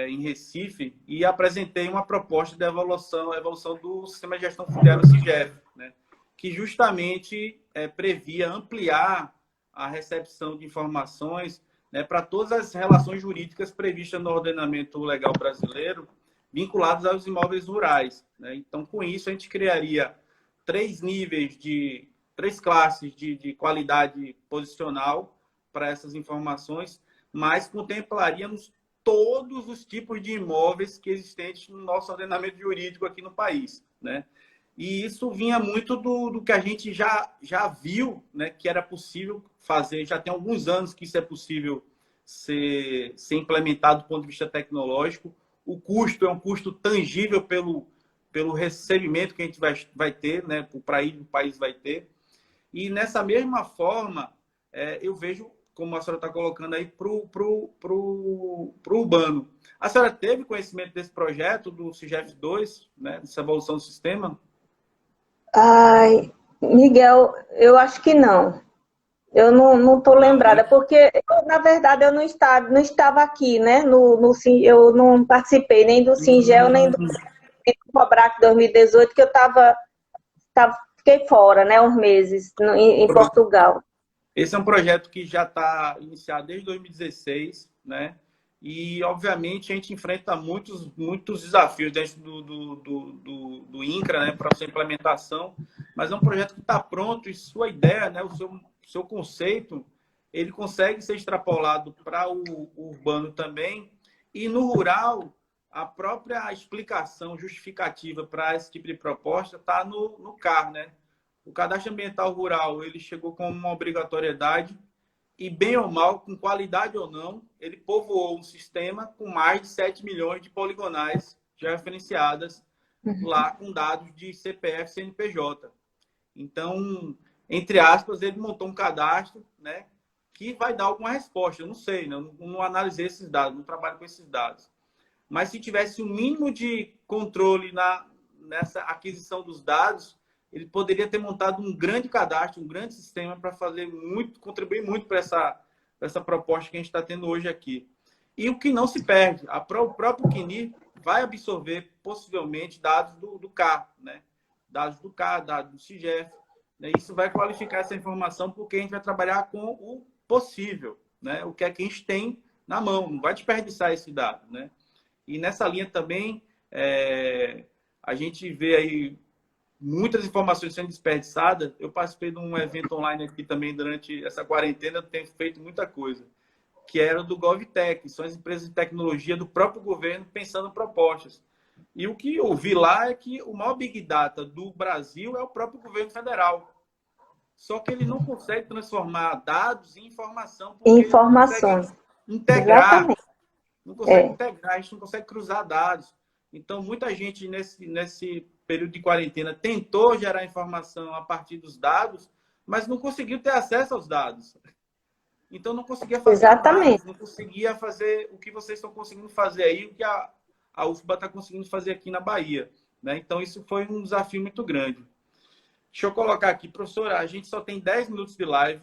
em Recife, e apresentei uma proposta de evolução do sistema de gestão fundiária SIGEF, né? Que justamente previa ampliar a recepção de informações, né, para todas as relações jurídicas previstas no ordenamento legal brasileiro, vinculadas aos imóveis rurais, né? Então, com isso, a gente criaria três classes de qualidade posicional para essas informações, mas contemplaríamos todos os tipos de imóveis que existentes no nosso ordenamento jurídico aqui no país, né? E isso vinha muito do que a gente já viu, né, que era possível fazer, já tem alguns anos que isso é possível ser implementado do ponto de vista tecnológico. O custo é um custo tangível pelo recebimento que a gente vai ter, né, o país vai ter. E nessa mesma forma, eu vejo, como a senhora está colocando aí, para o urbano. A senhora teve conhecimento desse projeto, do CIGEF2, né, dessa evolução do sistema? Ai, Miguel, eu acho que não. Eu não estou lembrada, porque, na verdade, eu não estava aqui, né? Eu não participei nem do Singel, nem do COBRAC 2018, que eu fiquei fora, né? Uns meses, em Portugal. Esse é um projeto que já está iniciado desde 2016, né? E, obviamente, a gente enfrenta muitos desafios dentro do INCRA, né, para a sua implementação, mas é um projeto que está pronto e sua ideia, né, o seu conceito, ele consegue ser extrapolado para o urbano também, e no rural, a própria explicação justificativa para esse tipo de proposta está no CAR, né? O Cadastro Ambiental Rural, ele chegou com uma obrigatoriedade e, bem ou mal, com qualidade ou não, ele povoou um sistema com mais de 7 milhões de poligonais já referenciadas lá com dados de CPF e CNPJ. Então, entre aspas, ele montou um cadastro, né, que vai dar alguma resposta. Eu não sei, né? Eu não analisei esses dados, não trabalho com esses dados. Mas se tivesse um mínimo de controle nessa aquisição dos dados, ele poderia ter montado um grande cadastro, um grande sistema para contribuir muito para essa proposta que a gente está tendo hoje aqui. E o que não se perde, o próprio CNIR vai absorver possivelmente dados do CAR, né? Dados do CAR, dados do CIGEF, né? Isso vai qualificar essa informação porque a gente vai trabalhar com o possível, né? O que é que a gente tem na mão, não vai desperdiçar esse dado, né? E nessa linha também, a gente vê aí muitas informações sendo desperdiçadas. Eu participei de um evento online aqui também durante essa quarentena, eu tenho feito muita coisa, que era do GovTech, são as empresas de tecnologia do próprio governo pensando propostas. E o que eu vi lá é que o maior Big Data do Brasil é o próprio governo federal. Só que ele não consegue transformar dados em informação. Informações. Integrar. Exatamente. Não consegue integrar, a gente não consegue cruzar dados. Então, muita gente nesse período de quarentena tentou gerar informação a partir dos dados, mas não conseguiu ter acesso aos dados. Então, não conseguia fazer análise, não conseguia fazer o que vocês estão conseguindo fazer aí, o que a UFBA está conseguindo fazer aqui na Bahia, né? Então, isso foi um desafio muito grande. Deixa eu colocar aqui, professora, a gente só tem 10 minutos de live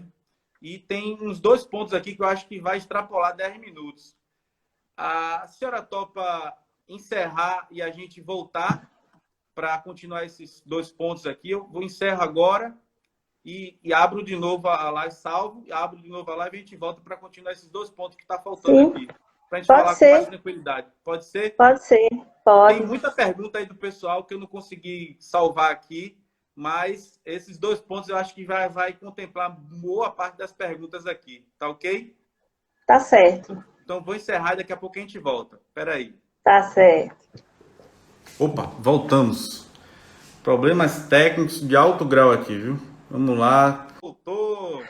e tem uns 2 pontos aqui que eu acho que vai extrapolar 10 minutos. A senhora topa encerrar e a gente voltar para continuar esses 2 pontos aqui? Eu vou encerro agora e abro de novo a live, salvo, abro de novo a live e a gente volta para continuar esses 2 pontos que está faltando aqui. Para a gente falar com mais tranquilidade. Pode ser? Pode ser, pode. Tem muita pergunta aí do pessoal que eu não consegui salvar aqui, mas esses 2 pontos eu acho que vai contemplar boa parte das perguntas aqui. Tá ok? Tá certo. Então vou encerrar e daqui a pouco a gente volta. Espera aí. Tá certo. Opa, voltamos. Problemas técnicos de alto grau aqui, viu? Vamos lá. Voltou.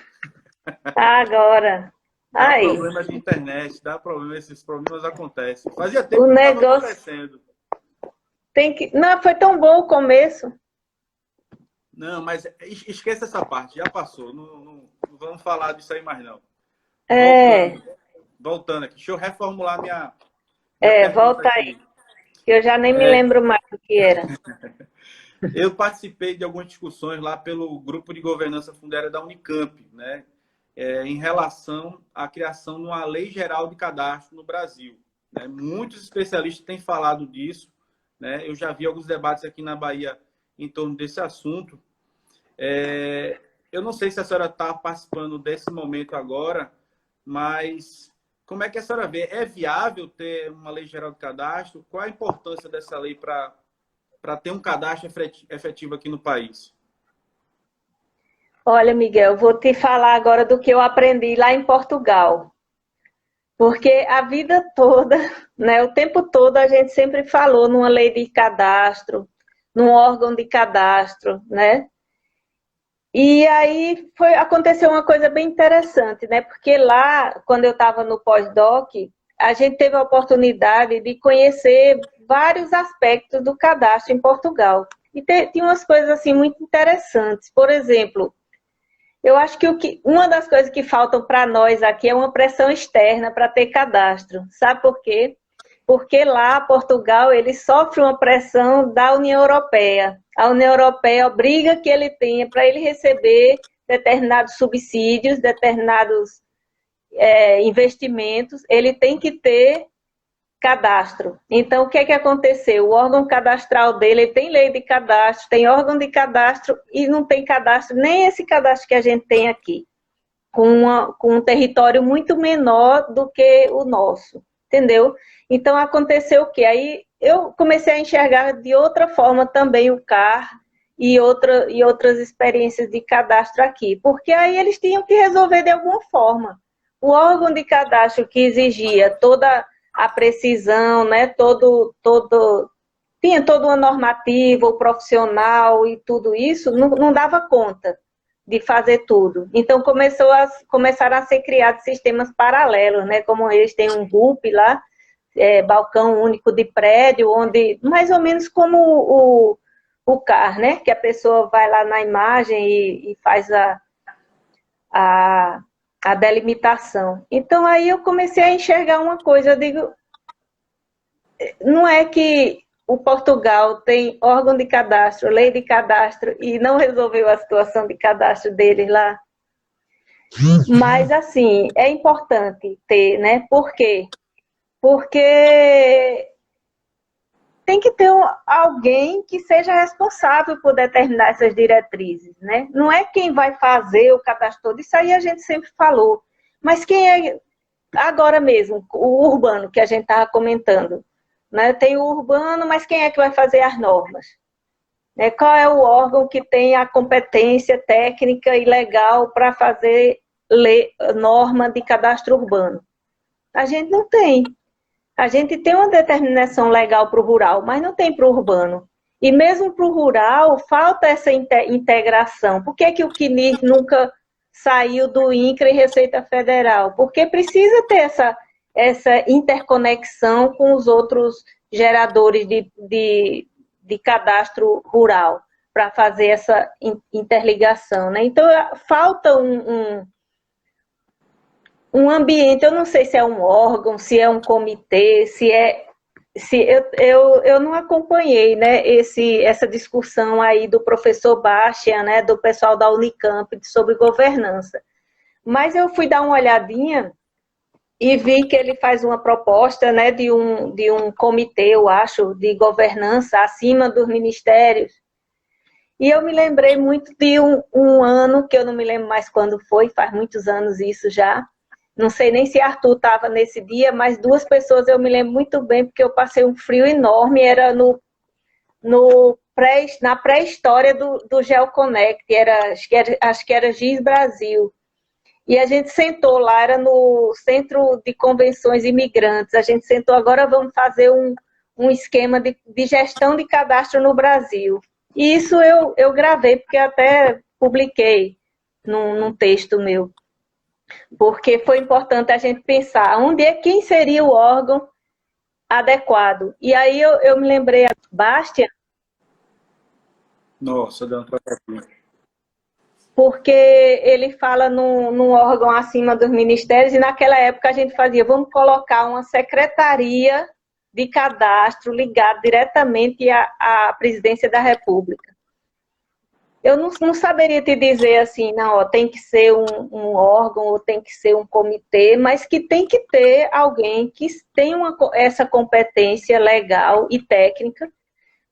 Agora. Dá Aí. problema de internet, dá problema, esses problemas acontecem. Fazia tempo o que negócio estava acontecendo. Tem que... Não, foi tão bom o começo. Não, mas esqueça essa parte, já passou. Não vamos falar disso aí mais, não. Voltando aqui. Deixa eu reformular minha volta aqui. aí. Eu já nem me lembro mais do que era. Eu participei de algumas discussões lá pelo grupo de governança fundiária da Unicamp, né? Em relação à criação de uma lei geral de cadastro no Brasil, né? Muitos especialistas têm falado disso, né? Eu já vi alguns debates aqui na Bahia em torno desse assunto. Eu não sei se a senhora está participando desse momento agora, mas como é que a senhora vê? É viável ter uma lei geral de cadastro? Qual a importância dessa lei para ter um cadastro efetivo aqui no país? Olha, Miguel, vou te falar agora do que eu aprendi lá em Portugal. Porque a vida toda, né, o tempo todo, a gente sempre falou numa lei de cadastro, num órgão de cadastro, né? E aí aconteceu uma coisa bem interessante, né? Porque lá, quando eu estava no pós-doc, a gente teve a oportunidade de conhecer vários aspectos do cadastro em Portugal. E tinha umas coisas assim muito interessantes. Por exemplo, eu acho que uma das coisas que faltam para nós aqui é uma pressão externa para ter cadastro. Sabe por quê? Porque lá, Portugal, ele sofre uma pressão da União Europeia. A União Europeia obriga que ele tenha, para ele receber determinados subsídios, determinados investimentos, ele tem que ter cadastro. Então, o que é que aconteceu? O órgão cadastral dele, ele tem lei de cadastro, tem órgão de cadastro e não tem cadastro, nem esse cadastro que a gente tem aqui, com um território muito menor do que o nosso, entendeu? Então, aconteceu o quê? Aí eu comecei a enxergar de outra forma também o CAR e outras experiências de cadastro aqui, porque aí eles tinham que resolver de alguma forma. O órgão de cadastro que exigia toda a precisão, né? Tinha toda uma normativa, o profissional e tudo isso, não dava conta de fazer tudo. Então, começaram a ser criados sistemas paralelos, né? Como eles têm um BUP lá, balcão único de prédio, onde, mais ou menos como o CAR, né? Que a pessoa vai lá na imagem e faz a delimitação. Então, aí eu comecei a enxergar uma coisa, eu digo, não é que o Portugal tem órgão de cadastro, lei de cadastro, e não resolveu a situação de cadastro deles lá. Mas, assim, é importante ter, né? Por quê? Porque tem que ter alguém que seja responsável por determinar essas diretrizes, né? Não é quem vai fazer o cadastro todo, isso aí a gente sempre falou. Mas quem é, agora mesmo, o urbano que a gente estava comentando, né? Tem o urbano, mas quem é que vai fazer as normas? Qual é o órgão que tem a competência técnica e legal para fazer norma de cadastro urbano? A gente não tem. A gente tem uma determinação legal para o rural, mas não tem para o urbano. E mesmo para o rural, falta essa integração. Por que o CNIR nunca saiu do INCRA e Receita Federal? Porque precisa ter essa interconexão com os outros geradores de cadastro rural para fazer essa interligação, né? Então, falta um ambiente, eu não sei se é um órgão, se é um comitê, eu não acompanhei, né, essa discussão aí do professor Bastian, né, do pessoal da Unicamp sobre governança. Mas eu fui dar uma olhadinha e vi que ele faz uma proposta, né, de um comitê, eu acho, de governança acima dos ministérios. E eu me lembrei muito de um ano, que eu não me lembro mais quando foi, faz muitos anos isso já. Não sei nem se Arthur estava nesse dia, mas duas pessoas eu me lembro muito bem, porque eu passei um frio enorme, era na pré-história do GeoConnect, acho que era GIS Brasil. E a gente sentou lá, era no Centro de Convenções Imigrantes. A gente sentou, agora vamos fazer um esquema de gestão de cadastro no Brasil. E isso eu gravei, porque até publiquei num texto meu. Porque foi importante a gente pensar quem seria o órgão adequado. E aí eu me lembrei, Bastian. Nossa, deu um trabalho. Porque ele fala num órgão acima dos ministérios, e naquela época a gente fazia, vamos colocar uma secretaria de cadastro ligada diretamente à presidência da República. Eu não saberia te dizer assim, não, ó, tem que ser um órgão ou tem que ser um comitê, mas que tem que ter alguém que tenha essa competência legal e técnica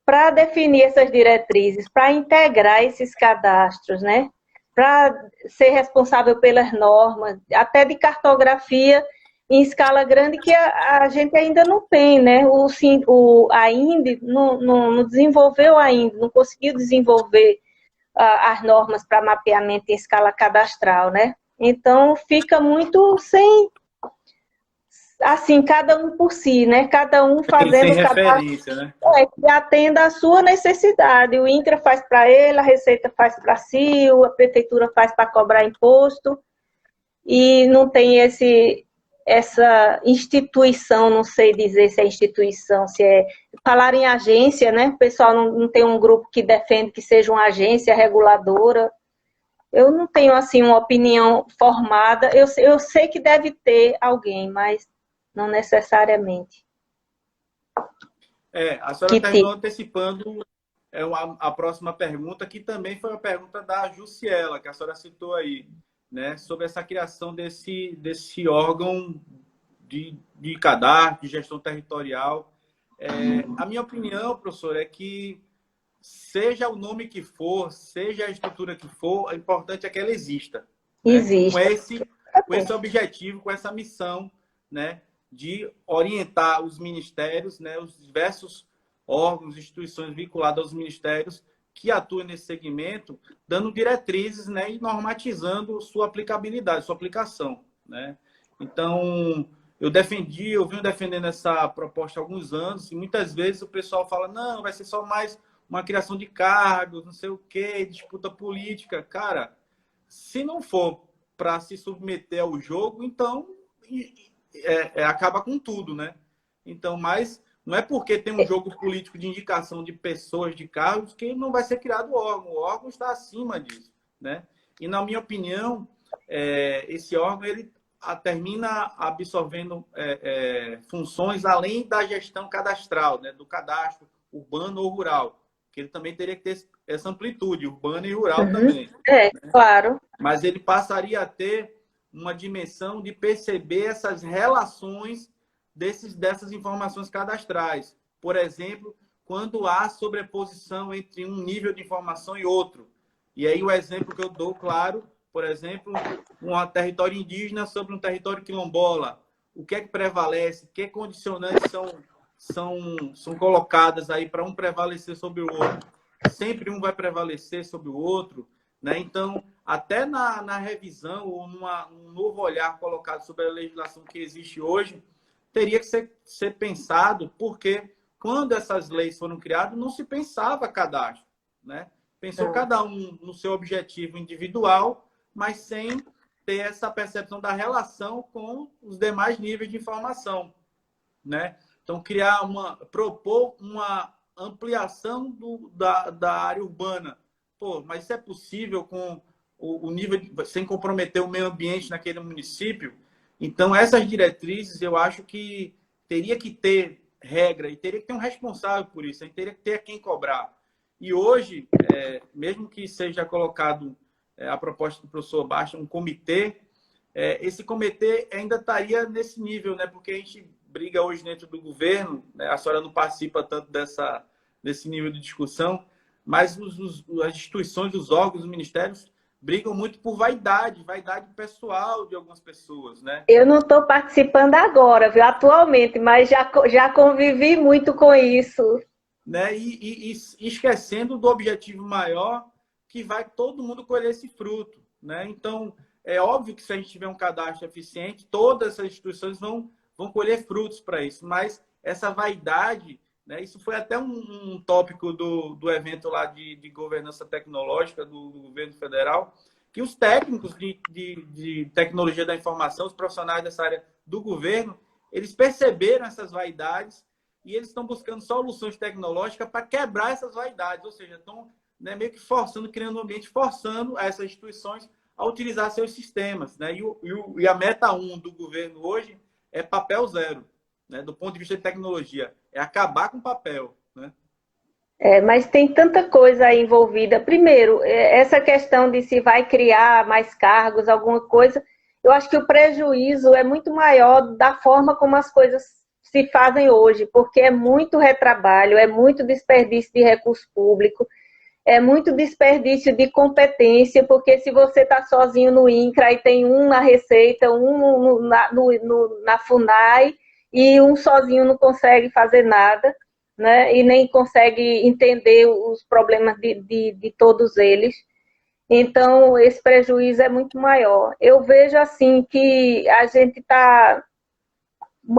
para definir essas diretrizes, para integrar esses cadastros, né? Para ser responsável pelas normas, até de cartografia em escala grande, que a gente ainda não tem, né? A INDE não desenvolveu ainda, não conseguiu desenvolver as normas para mapeamento em escala cadastral, né? Então, fica muito assim, cada um por si, né? Cada um fazendo sem referência, né? que atenda à sua necessidade. O INCRA faz para ele, a Receita faz para si, a Prefeitura faz para cobrar imposto, e não tem essa instituição, não sei dizer se é instituição, se é... Falar em agência, né? O pessoal não tem um grupo que defende que seja uma agência reguladora. Eu não tenho, assim, uma opinião formada. Eu sei que deve ter alguém, mas não necessariamente. A senhora terminou antecipando a próxima pergunta, que também foi uma pergunta da Jussiela, que a senhora citou aí, né, sobre essa criação desse órgão de cadastro, de gestão territorial. A minha opinião, professor, é que seja o nome que for, seja a estrutura que for, o importante é que ela exista. Né? Existe. Com esse objetivo, com essa missão, né, de orientar os ministérios, né, os diversos órgãos, instituições vinculadas aos ministérios que atuam nesse segmento, dando diretrizes, né, e normatizando sua aplicabilidade, sua aplicação. Né? Então, eu venho defendendo essa proposta há alguns anos, e muitas vezes o pessoal fala, não, vai ser só mais uma criação de cargos, não sei o quê, disputa política. Cara, se não for para se submeter ao jogo, então acaba com tudo, né? Então, mas não é porque tem um jogo político de indicação de pessoas, de cargos, que não vai ser criado o órgão. O órgão está acima disso, né? E, na minha opinião, esse órgão ele termina absorvendo funções além da gestão cadastral, né? Do cadastro urbano ou rural, que ele também teria que ter essa amplitude, urbana e rural também. Né? Claro. Mas ele passaria a ter uma dimensão de perceber essas relações dessas informações cadastrais. Por exemplo, quando há sobreposição entre um nível de informação e outro. E aí o exemplo que eu dou, claro, por exemplo, um território indígena sobre um território quilombola. O que é que prevalece? Que condicionantes são colocadas aí para um prevalecer sobre o outro? Sempre um vai prevalecer sobre o outro, né? Então, até na revisão ou num novo olhar colocado sobre a legislação que existe hoje, teria que ser pensado, porque quando essas leis foram criadas, não se pensava cadastro, né? Pensou cada um no seu objetivo individual, mas sem ter essa percepção da relação com os demais níveis de informação, né? Então, propor uma ampliação da área urbana. Pô, mas isso é possível com o nível, sem comprometer o meio ambiente naquele município? Então, essas diretrizes, eu acho que teria que ter regra e teria que ter um responsável por isso, teria que ter quem cobrar. E hoje, mesmo que seja colocado a proposta do professor Baixa, um comitê, esse comitê ainda estaria nesse nível, né? Porque a gente briga hoje dentro do governo, né? A senhora não participa tanto desse nível de discussão, mas as instituições, os órgãos, os ministérios brigam muito por vaidade pessoal de algumas pessoas, né? Eu não estou participando agora, viu, atualmente, mas já convivi muito com isso. Né? E esquecendo do objetivo maior, que vai todo mundo colher esse fruto, né? Então, é óbvio que se a gente tiver um cadastro eficiente, todas essas instituições vão colher frutos para isso, mas essa vaidade, né? Isso foi até um tópico do evento lá de governança tecnológica do governo federal, que os técnicos de tecnologia da informação, os profissionais dessa área do governo, eles perceberam essas vaidades e eles estão buscando soluções tecnológicas para quebrar essas vaidades, ou seja, estão, né, meio que forçando, criando um ambiente forçando essas instituições a utilizar seus sistemas, né? E a meta 1 do governo hoje é papel zero, né? Do ponto de vista de tecnologia, é acabar com o papel, né? Mas tem tanta coisa aí envolvida. Primeiro, essa questão de se vai criar mais cargos, alguma coisa, eu acho que o prejuízo é muito maior da forma como as coisas se fazem hoje, porque é muito retrabalho, é muito desperdício de recurso público, é muito desperdício de competência, porque se você está sozinho no INCRA e tem um na Receita, um na FUNAI, e um sozinho não consegue fazer nada, né? E nem consegue entender os problemas de todos eles. Então, esse prejuízo é muito maior. Eu vejo assim que a gente está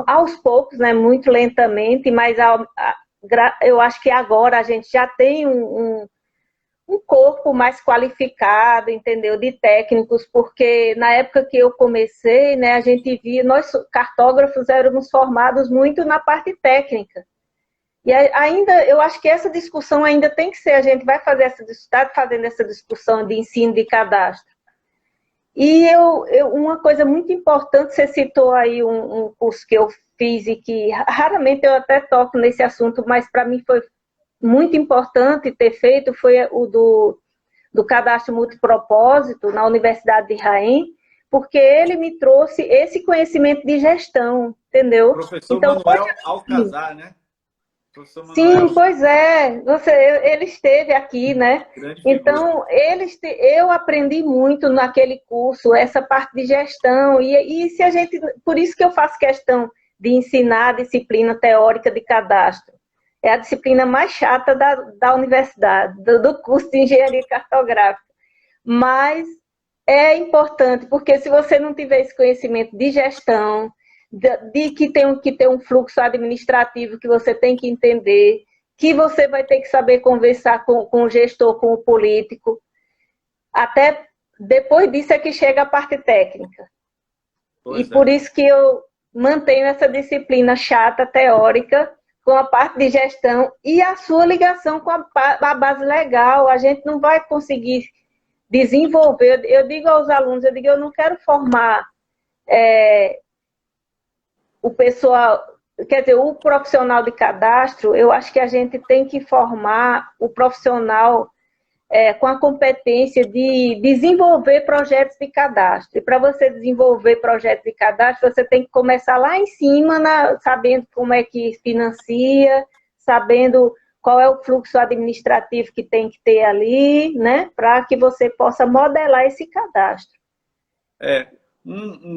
aos poucos, né, muito lentamente, mas eu acho que agora a gente já tem um corpo mais qualificado, entendeu, de técnicos, porque na época que eu comecei, né, a gente via, nós cartógrafos éramos formados muito na parte técnica. E ainda, eu acho que essa discussão ainda tem que ser, a gente vai fazer está fazendo essa discussão de ensino de cadastro. E uma coisa muito importante, você citou aí um curso que eu fiz e que raramente eu até toco nesse assunto, mas para mim foi muito importante ter feito, foi o do cadastro multipropósito na Universidade de Raém, porque ele me trouxe esse conhecimento de gestão, entendeu? Professor Então, Manuel Alcazar, né? Professor Manuel. Sim, pois é. Ele esteve aqui, né? Então, eu aprendi muito naquele curso, essa parte de gestão. E se a gente, por isso que eu faço questão de ensinar a disciplina teórica de cadastro. É a disciplina mais chata da universidade, do curso de engenharia cartográfica. Mas é importante, porque se você não tiver esse conhecimento de gestão, de que tem que ter um fluxo administrativo que você tem que entender, que você vai ter que saber conversar com o gestor, com o político. Até depois disso é que chega a parte técnica. Por isso que eu mantenho essa disciplina chata, teórica, com a parte de gestão e a sua ligação com a base legal. A gente não vai conseguir desenvolver. Eu digo aos alunos, eu não quero formar o pessoal, quer dizer, o profissional de cadastro, eu acho que a gente tem que formar o profissional com a competência de desenvolver projetos de cadastro. E para você desenvolver projetos de cadastro, você tem que começar lá em cima, sabendo como é que financia, sabendo qual é o fluxo administrativo que tem que ter ali, né, para que você possa modelar esse cadastro.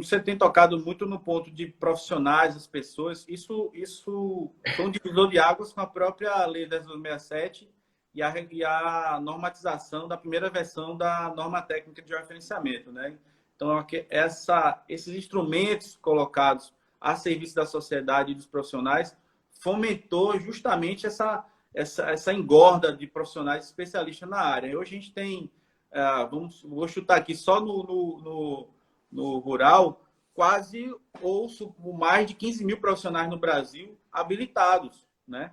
Você tem tocado muito no ponto de profissionais, as pessoas. Isso foi um divisor de águas com a própria Lei 10.067 e a normatização da primeira versão da norma técnica de referenciamento, né? Então, esses instrumentos colocados a serviço da sociedade e dos profissionais fomentou justamente essa engorda de profissionais especialistas na área. Hoje a gente tem, vou chutar aqui, só no rural, quase ouço mais de 15 mil profissionais no Brasil habilitados, né?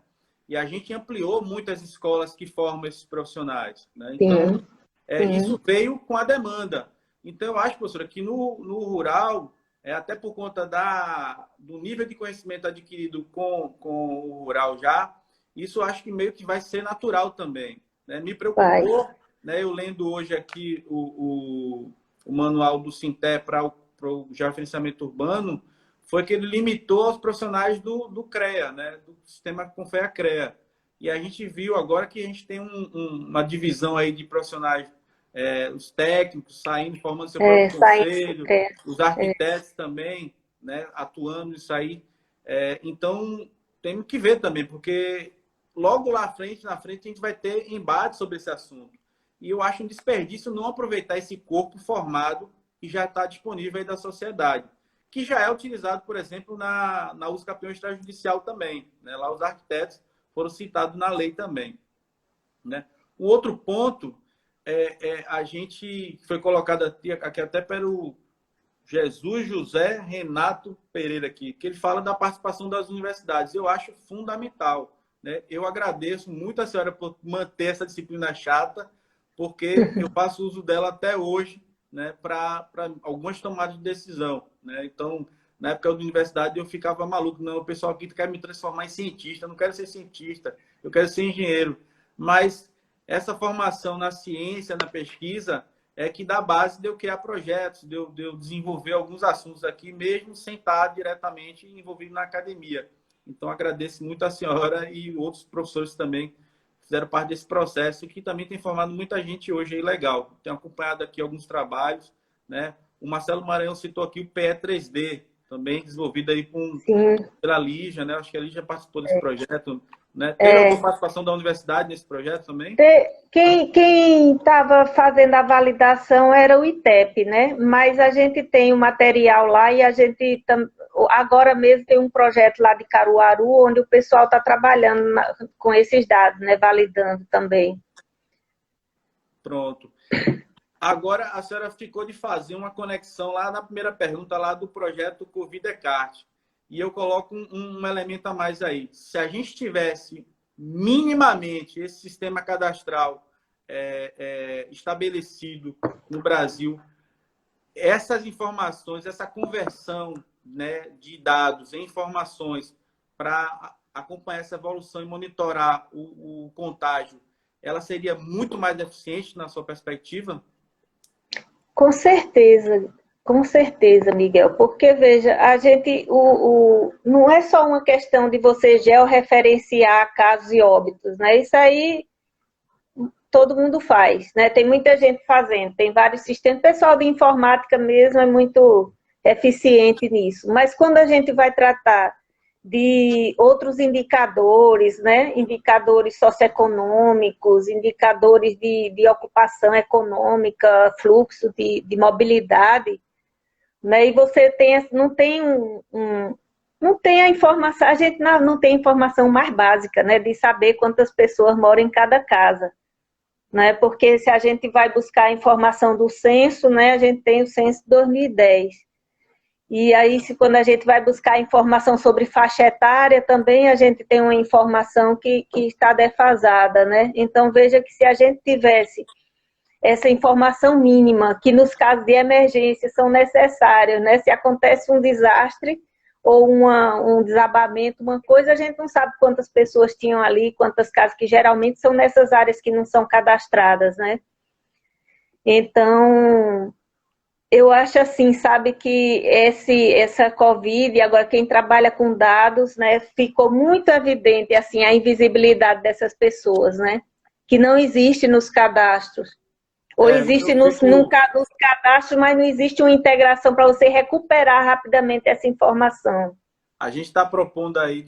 E a gente ampliou muitas escolas que formam esses profissionais, né? Então, isso veio com a demanda. Então, eu acho, professora, que no rural, até por conta do nível de conhecimento adquirido com o rural já, isso eu acho que meio que vai ser natural também, né? Me preocupou, né? Eu lendo hoje aqui o manual do Sinté para o georreferenciamento urbano, foi que ele limitou aos profissionais do CREA, né? Do sistema Confea-CREA. E a gente viu agora que a gente tem uma divisão aí de profissionais, os técnicos saindo, formando seu próprio conselho, os arquitetos também, né, atuando nisso aí. Então, temos que ver também, porque logo lá na frente, a gente vai ter embate sobre esse assunto. E eu acho um desperdício não aproveitar esse corpo formado que já está disponível aí da sociedade, que já é utilizado, por exemplo, na uso campeão extrajudicial também. Né? Lá os arquitetos foram citados na lei também. Né? O outro ponto a gente foi colocado aqui até pelo Jesus José Renato Pereira aqui, que ele fala da participação das universidades. Eu acho fundamental. Né? Eu agradeço muito a senhora por manter essa disciplina chata, porque eu faço uso dela até hoje, né, para algumas tomadas de decisão. Né? Então, na época da universidade, eu ficava maluco. Não, o pessoal aqui quer me transformar em cientista. Eu não quero ser cientista, eu quero ser engenheiro. Mas essa formação na ciência, na pesquisa, é que dá base de eu criar projetos, de eu desenvolver alguns assuntos aqui, mesmo sem estar diretamente envolvido na academia. Então, agradeço muito a senhora e outros professores também fizeram parte desse processo, que também tem formado muita gente hoje aí legal. Tenho acompanhado aqui alguns trabalhos, né? O Marcelo Maranhão citou aqui o PE 3D, também desenvolvido aí pela Lígia, né? Acho que a Lígia participou desse projeto, né? Teve alguma participação da universidade nesse projeto também? Quem estava fazendo a validação era o ITEP, né? Mas a gente tem o material lá e a gente agora mesmo tem um projeto lá de Caruaru, onde o pessoal está trabalhando com esses dados, né? Validando também. Pronto. Agora a senhora ficou de fazer uma conexão lá na primeira pergunta lá do projeto Covid Descartes. E eu coloco um elemento a mais aí. Se a gente tivesse minimamente esse sistema cadastral estabelecido no Brasil, essas informações, essa conversão, né, de dados em informações para acompanhar essa evolução e monitorar o contágio, ela seria muito mais eficiente na sua perspectiva? Com certeza, Miguel, porque veja, a gente não é só uma questão de você georreferenciar casos e óbitos, né? Isso aí todo mundo faz, né? Tem muita gente fazendo, tem vários sistemas, o pessoal de informática mesmo é muito eficiente nisso, mas quando a gente vai tratar de outros indicadores, né? Indicadores socioeconômicos, indicadores de ocupação econômica, fluxo de mobilidade, né? E você não tem a informação, a gente não tem informação mais básica, né? De saber quantas pessoas moram em cada casa, né? Porque se a gente vai buscar a informação do censo, né? A gente tem o censo de 2010. E aí, quando a gente vai buscar informação sobre faixa etária, também a gente tem uma informação que está defasada, né? Então, veja que se a gente tivesse essa informação mínima, que nos casos de emergência são necessárias, né? Se acontece um desastre ou um desabamento, uma coisa, a gente não sabe quantas pessoas tinham ali, quantas casas, que geralmente são nessas áreas que não são cadastradas, né? Então, eu acho assim, sabe, que essa Covid, agora quem trabalha com dados, né, ficou muito evidente, assim, a invisibilidade dessas pessoas, né, que não existe nos cadastros. Ou existe nos cadastros, mas não existe uma integração para você recuperar rapidamente essa informação. A gente está propondo aí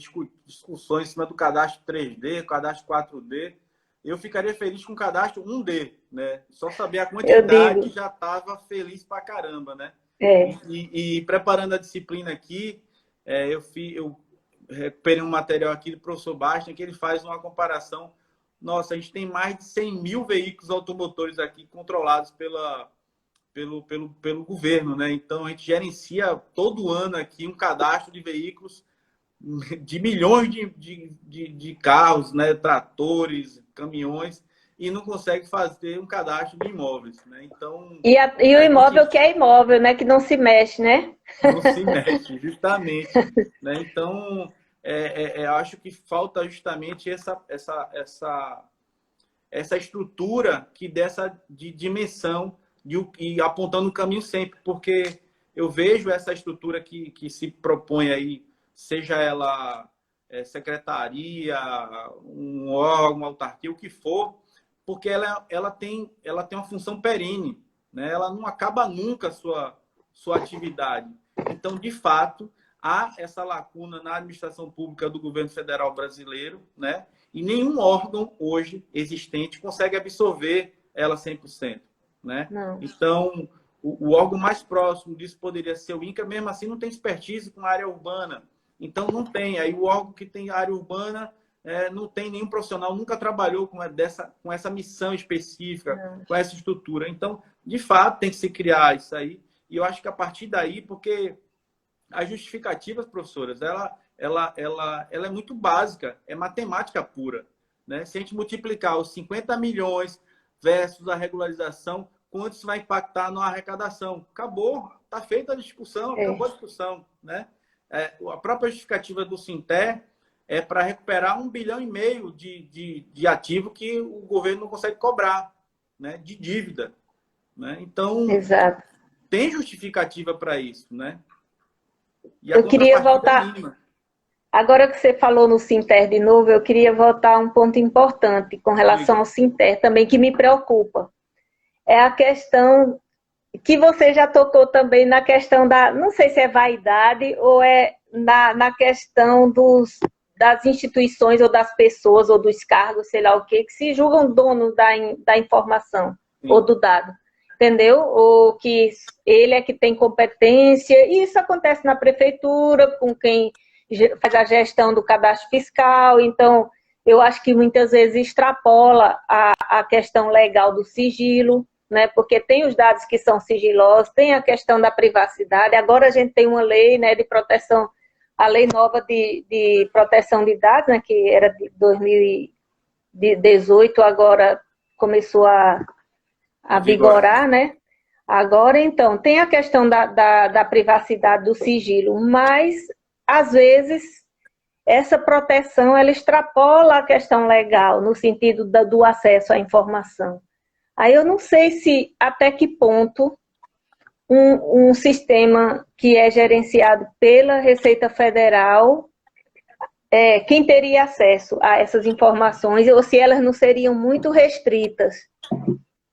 discussões em cima do cadastro 3D, cadastro 4D. Eu ficaria feliz com o cadastro 1D, né? Só saber a quantidade já estava feliz pra caramba, né? E preparando a disciplina aqui, eu recuperei um material aqui do professor Bastian, que ele faz uma comparação. Nossa, a gente tem mais de 100 mil veículos automotores aqui controlados pelo governo, né? Então, a gente gerencia todo ano aqui um cadastro de veículos de milhões de carros, né? Tratores, caminhões, e não consegue fazer um cadastro de imóveis, né? Então, e o imóvel que é imóvel, né? Que não se mexe, né? Não se mexe, justamente. Né? Então, eu acho que falta justamente essa estrutura que dessa de dimensão e apontando o caminho sempre, porque eu vejo essa estrutura que se propõe aí, seja ela secretaria, um órgão, uma autarquia, o que for, porque ela tem uma função perene, né? Ela não acaba nunca a sua atividade. Então, de fato, há essa lacuna na administração pública do governo federal brasileiro, né? E nenhum órgão hoje existente consegue absorver ela 100%, né? Não. Então, o órgão mais próximo disso poderia ser o INCRA, mesmo assim não tem expertise com a área urbana. Então, não tem. Aí o órgão que tem área urbana não tem nenhum profissional, nunca trabalhou com essa missão específica, com essa estrutura. Então, de fato, tem que se criar isso aí. E eu acho que a partir daí, porque as justificativas, professoras, ela é muito básica, é matemática pura, né? Se a gente multiplicar os 50 milhões versus a regularização, quanto isso vai impactar na arrecadação? Acabou, está feita a discussão, acabou a discussão, né? A própria justificativa do Sinter é para recuperar 1,5 bilhão de ativo que o governo não consegue cobrar, né? De dívida, né? Então, exato, tem justificativa para isso, né? E a eu queria contrapartida é voltar. mínima. Agora que você falou no Sinter de novo, eu queria voltar a um ponto importante com relação ao Sinter também, que me preocupa. É a questão que você já tocou também na questão não sei se é vaidade ou é na questão das instituições ou das pessoas ou dos cargos, sei lá o quê, que se julgam donos da informação ou do dado, entendeu? Ou que ele é que tem competência, e isso acontece na prefeitura, com quem faz a gestão do cadastro fiscal. Então, eu acho que muitas vezes extrapola a questão legal do sigilo, né? Porque tem os dados que são sigilosos, tem a questão da privacidade. Agora a gente tem uma lei, né, de proteção, a lei nova de proteção de dados, né, que era de 2018, agora começou a vigorar, né? Agora, então, tem a questão da privacidade, do sigilo, mas, às vezes, essa proteção, ela extrapola a questão legal, no sentido do acesso à informação. Aí eu não sei se até que ponto um sistema que é gerenciado pela Receita Federal, quem teria acesso a essas informações, ou se elas não seriam muito restritas.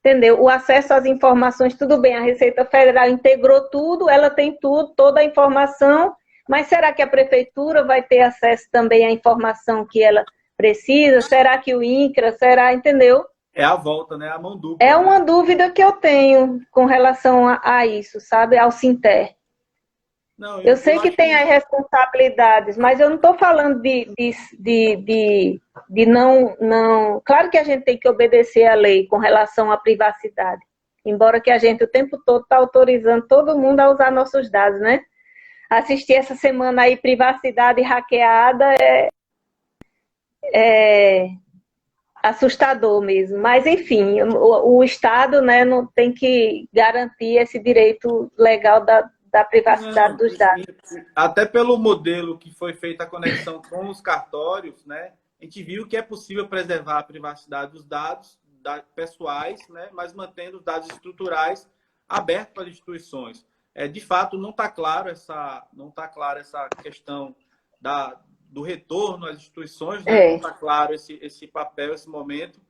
Entendeu? O acesso às informações, tudo bem, a Receita Federal integrou tudo, ela tem tudo, toda a informação, mas será que a Prefeitura vai ter acesso também à informação que ela precisa? Será que o INCRA? Será, entendeu? É a volta, né? A mão dupla. É uma dúvida que eu tenho com relação a isso, sabe? Ao Sinter. Não, eu sei que tem as responsabilidades, mas eu não estou falando de não... Claro que a gente tem que obedecer à lei com relação à privacidade, embora que a gente o tempo todo está autorizando todo mundo a usar nossos dados, né? Assistir essa semana aí privacidade hackeada é assustador mesmo. Mas, enfim, o Estado, né, não tem que garantir esse direito legal da privacidade dos dados. Até pelo modelo que foi feita a conexão com os cartórios, né, a gente viu que é possível preservar a privacidade dos dados pessoais, né, mas mantendo os dados estruturais abertos para as instituições. De fato, não está claro essa questão do retorno às instituições, né? Não está claro esse papel, esse momento.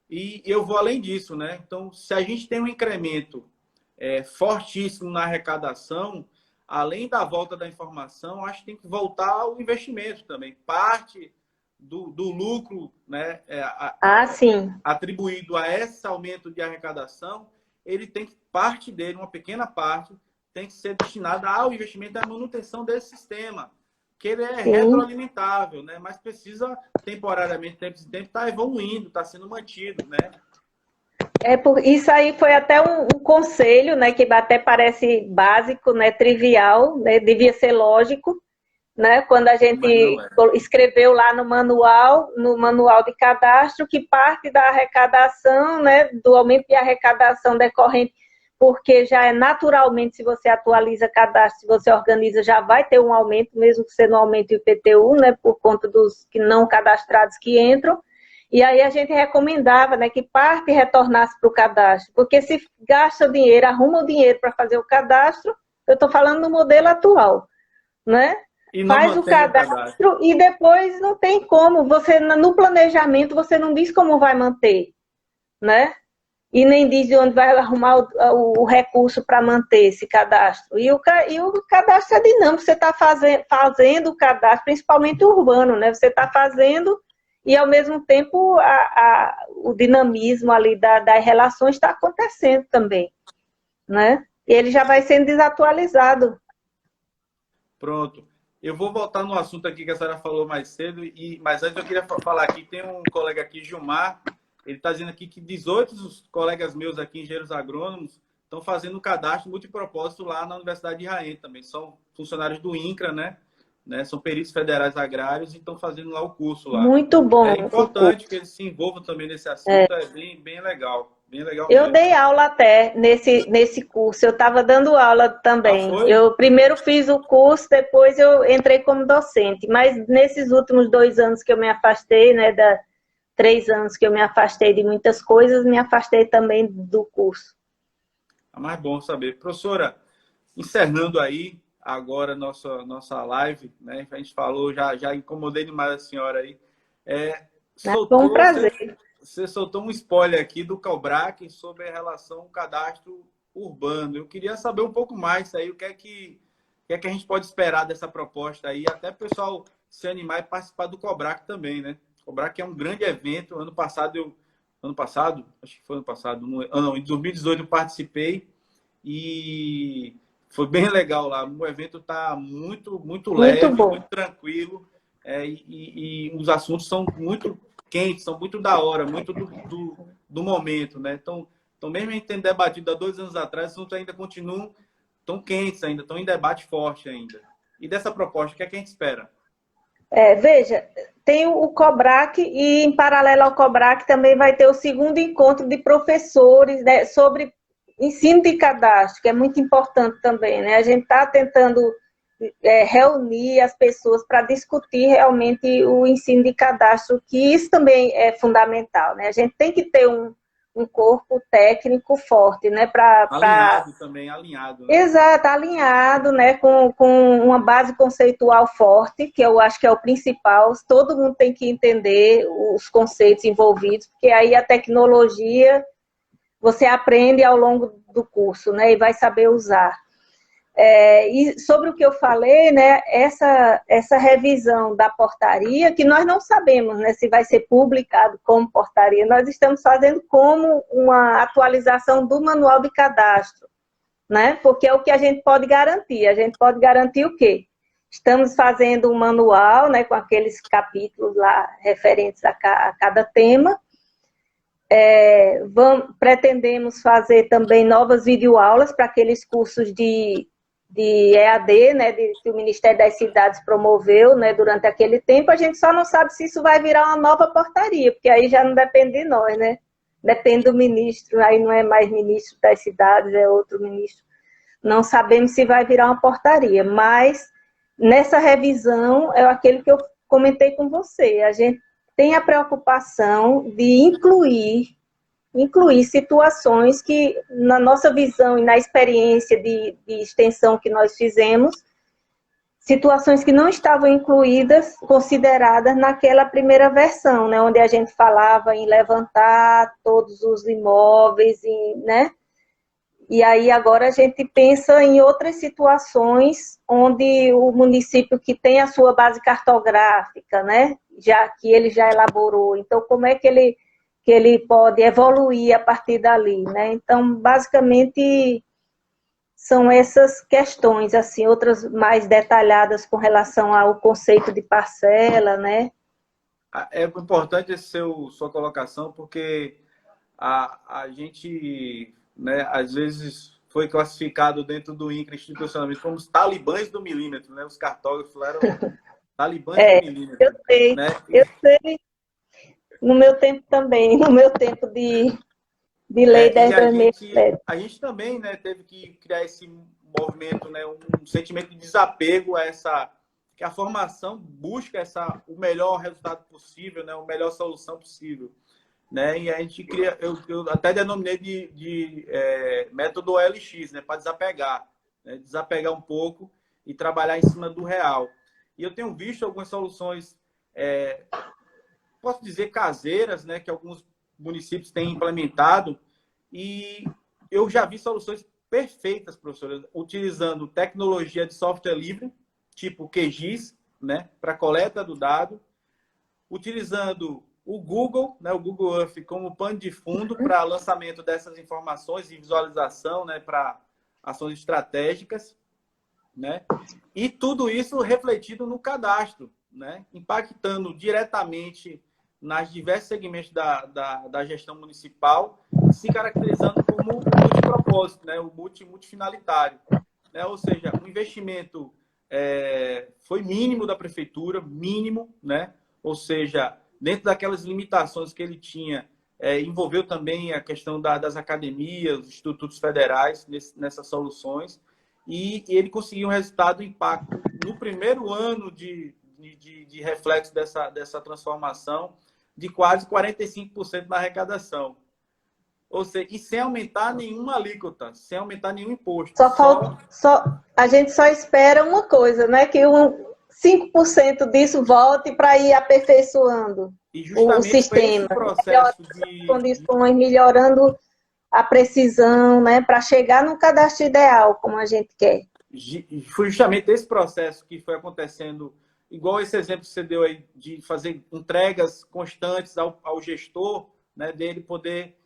E eu vou além disso, né? Então, se a gente tem um incremento fortíssimo na arrecadação, além da volta da informação, acho que tem que voltar o investimento também. Parte do lucro, né, sim, atribuído a esse aumento de arrecadação, parte dele, uma pequena parte, tem que ser destinada ao investimento da manutenção desse sistema, que ele é retroalimentável, né? Mas precisa, temporariamente, tempo em tempo, estar evoluindo, está sendo mantido, né? Isso aí foi até um conselho, né, que até parece básico, né, trivial, né, devia ser lógico, né, quando a gente escreveu lá no manual de cadastro, que parte da arrecadação, né, do aumento de arrecadação decorrente, porque já é naturalmente, se você atualiza cadastro, se você organiza, já vai ter um aumento, mesmo que você não aumente o IPTU, né, por conta dos que não cadastrados que entram. E aí a gente recomendava, né, que parte retornasse para o cadastro, porque se gasta o dinheiro, arruma o dinheiro para fazer o cadastro, eu estou falando no modelo atual, né? E não faz o mantém o cadastro. cadastro e depois não tem como. Você, no planejamento, você não diz como vai manter, né? E nem diz de onde vai arrumar o recurso para manter esse cadastro. E o cadastro é dinâmico, você está fazendo o cadastro, principalmente urbano, né? Você está fazendo e, ao mesmo tempo, o dinamismo ali das relações está acontecendo também, né? E ele já vai sendo desatualizado. Pronto. Eu vou voltar no assunto aqui que a senhora falou mais cedo, mas antes eu queria falar aqui, tem um colega aqui, Gilmar, ele está dizendo aqui que 18 colegas meus aqui, engenheiros agrônomos, estão fazendo o cadastro multipropósito lá na Universidade de Raém também. São funcionários do INCRA, né? São peritos federais agrários e estão fazendo lá o curso lá. Muito bom. É importante que eles se envolvam também nesse assunto, é bem legal. Bem legal Eu mesmo. dei aula até nesse curso, eu estava dando aula também. Foi? Eu primeiro fiz o curso, depois eu entrei como docente. Mas nesses últimos 2 anos que eu me afastei, né, 3 anos que eu me afastei de muitas coisas, me afastei também do curso. É mais bom saber. Professora, encerrando aí agora nossa live, né? A gente falou, já incomodei demais a senhora aí. Foi um prazer. Você soltou um spoiler aqui do Cobrac sobre a relação cadastro urbano. Eu queria saber um pouco mais aí, o que é que a gente pode esperar dessa proposta aí, até o pessoal se animar e participar do Cobrac também, né? O Cobrac é um grande evento. Ano passado, acho que foi ano passado, não, em 2018 eu participei e foi bem legal lá. O evento está muito leve, muito tranquilo, e os assuntos são muito quentes, são muito da hora, muito do momento, né? Então, mesmo a gente tendo debatido há 2 anos atrás, os assuntos ainda continuam tão quentes ainda, estão em debate forte ainda. E dessa proposta, o que é que a gente espera? Veja, tem o Cobrac e, em paralelo ao Cobrac, também vai ter o segundo encontro de professores, né, sobre ensino de cadastro, que é muito importante também, né? A gente está tentando reunir as pessoas para discutir realmente o ensino de cadastro, que isso também é fundamental, né? A gente tem que ter um corpo técnico forte, né? Alinhado também, alinhado. Né? Exato, alinhado, né? Com uma base conceitual forte, que eu acho que é o principal. Todo mundo tem que entender os conceitos envolvidos, porque aí a tecnologia você aprende ao longo do curso, né? E vai saber usar. E sobre o que eu falei, né, essa revisão da portaria, que nós não sabemos, né, se vai ser publicado como portaria, nós estamos fazendo como uma atualização do manual de cadastro, né, porque é o que a gente pode garantir. A gente pode garantir o quê? Estamos fazendo um manual, né, com aqueles capítulos lá referentes a cada tema. Pretendemos fazer também novas videoaulas para aqueles cursos de EAD, né, que o Ministério das Cidades promoveu, né, durante aquele tempo. A gente só não sabe se isso vai virar uma nova portaria, porque aí já não depende de nós, né? Depende do ministro, aí não é mais ministro das cidades, é outro ministro. Não sabemos se vai virar uma portaria, mas nessa revisão é aquele que eu comentei com você. A gente tem a preocupação de incluir situações que, na nossa visão e na experiência de extensão que nós fizemos, situações que não estavam incluídas, consideradas naquela primeira versão, né, onde a gente falava em levantar todos os imóveis, né? E aí agora a gente pensa em outras situações onde o município que tem a sua base cartográfica, né, que ele já elaborou, então como é que ele pode evoluir a partir dali, né? Então, basicamente, são essas questões, assim, outras mais detalhadas com relação ao conceito de parcela, né? É importante sua colocação, porque a gente, né, às vezes foi classificado dentro do INCRA institucionalmente como os talibãs do milímetro, né? Os cartógrafos eram talibãs do milímetro. Eu sei, né? eu sei. No meu tempo também, no meu tempo de lei 10.2007. A gente também, né, teve que criar esse movimento, né, um sentimento de desapego a que a formação busca o melhor resultado possível, né, a melhor solução possível. Né? E a gente cria, eu até denominei de método OLX, né, para desapegar, né, desapegar um pouco e trabalhar em cima do real. E eu tenho visto algumas soluções, posso dizer, caseiras, né, que alguns municípios têm implementado, e eu já vi soluções perfeitas, professora, utilizando tecnologia de software livre, tipo QGIS, né, para coleta do dado, utilizando o Google, né, o Google Earth como pano de fundo para lançamento dessas informações e visualização, né, para ações estratégicas, né, e tudo isso refletido no cadastro, né, impactando diretamente nas diversos segmentos da gestão municipal, se caracterizando como multipropósito, né, o multifinalitário, né, ou seja, o investimento foi mínimo da prefeitura, mínimo, né, ou seja, dentro daquelas limitações que ele tinha, envolveu também a questão das academias, dos institutos federais nessas soluções, e ele conseguiu um resultado, impacto no primeiro ano de reflexo dessa transformação, de quase 45% na arrecadação. Ou seja, e sem aumentar nenhuma alíquota, sem aumentar nenhum imposto. A gente só espera uma coisa, né? Que 5% disso volte para ir aperfeiçoando o sistema, condições, melhorando a precisão, né? Para chegar no cadastro ideal, como a gente quer. Foi justamente esse processo que foi acontecendo, igual esse exemplo que você deu aí, de fazer entregas constantes ao gestor, né? Dele poder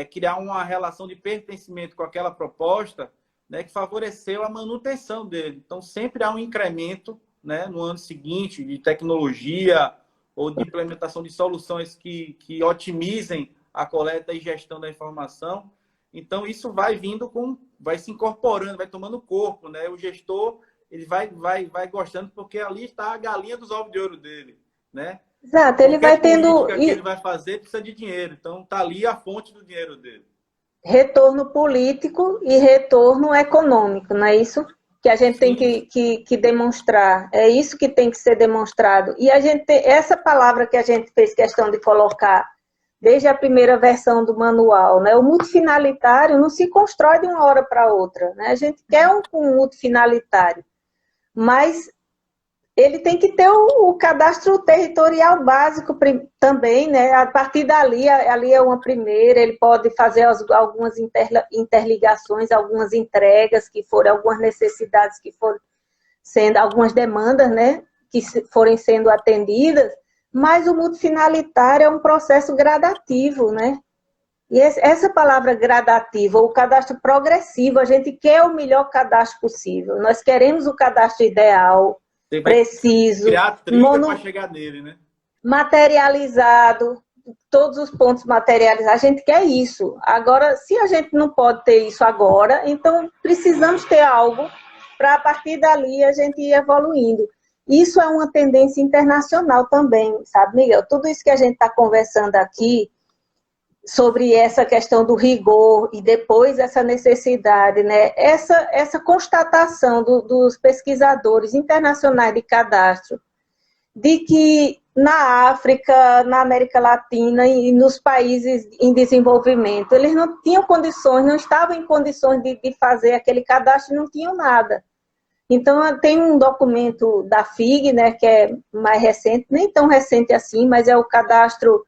criar uma relação de pertencimento com aquela proposta, né? Que favoreceu a manutenção dele. Então, sempre há um incremento, né, no ano seguinte, de tecnologia ou de implementação de soluções que otimizem a coleta e gestão da informação. Então, isso vai vindo vai se incorporando, vai tomando corpo, né? O gestor, ele vai gostando, porque ali está a galinha dos ovos de ouro dele, né? Exato, ele vai tendo... que ele vai fazer precisa de dinheiro, então está ali a fonte do dinheiro dele. Retorno político e retorno econômico, não é isso? Que a gente tem que demonstrar. É isso que tem que ser demonstrado. E essa palavra que a gente fez questão de colocar desde a primeira versão do manual, né? O multifinalitário não se constrói de uma hora para outra, né? A gente quer um multifinalitário, mas ele tem que ter o cadastro territorial básico também, né? A partir dali, ali é uma primeira, ele pode fazer algumas interligações, algumas entregas que forem, algumas necessidades que forem sendo, algumas demandas, né? Que forem sendo atendidas, mas o multifinalitário é um processo gradativo, né? E essa palavra gradativo, o cadastro progressivo, a gente quer o melhor cadastro possível. Nós queremos o cadastro ideal, preciso, criar trilha para chegar nele, né? Materializado, todos os pontos materializados, a gente quer isso. Agora, se a gente não pode ter isso agora, então precisamos ter algo para a partir dali a gente ir evoluindo. Isso é uma tendência internacional também, sabe, Miguel? Tudo isso que a gente está conversando aqui, sobre essa questão do rigor e depois essa necessidade, né? Essa constatação dos pesquisadores internacionais de cadastro de que na África, na América Latina e nos países em desenvolvimento, eles não tinham condições, não estavam em condições de fazer aquele cadastro, não tinham nada. Então, tem um documento da FIG, né, que é mais recente, nem tão recente assim, mas é o cadastro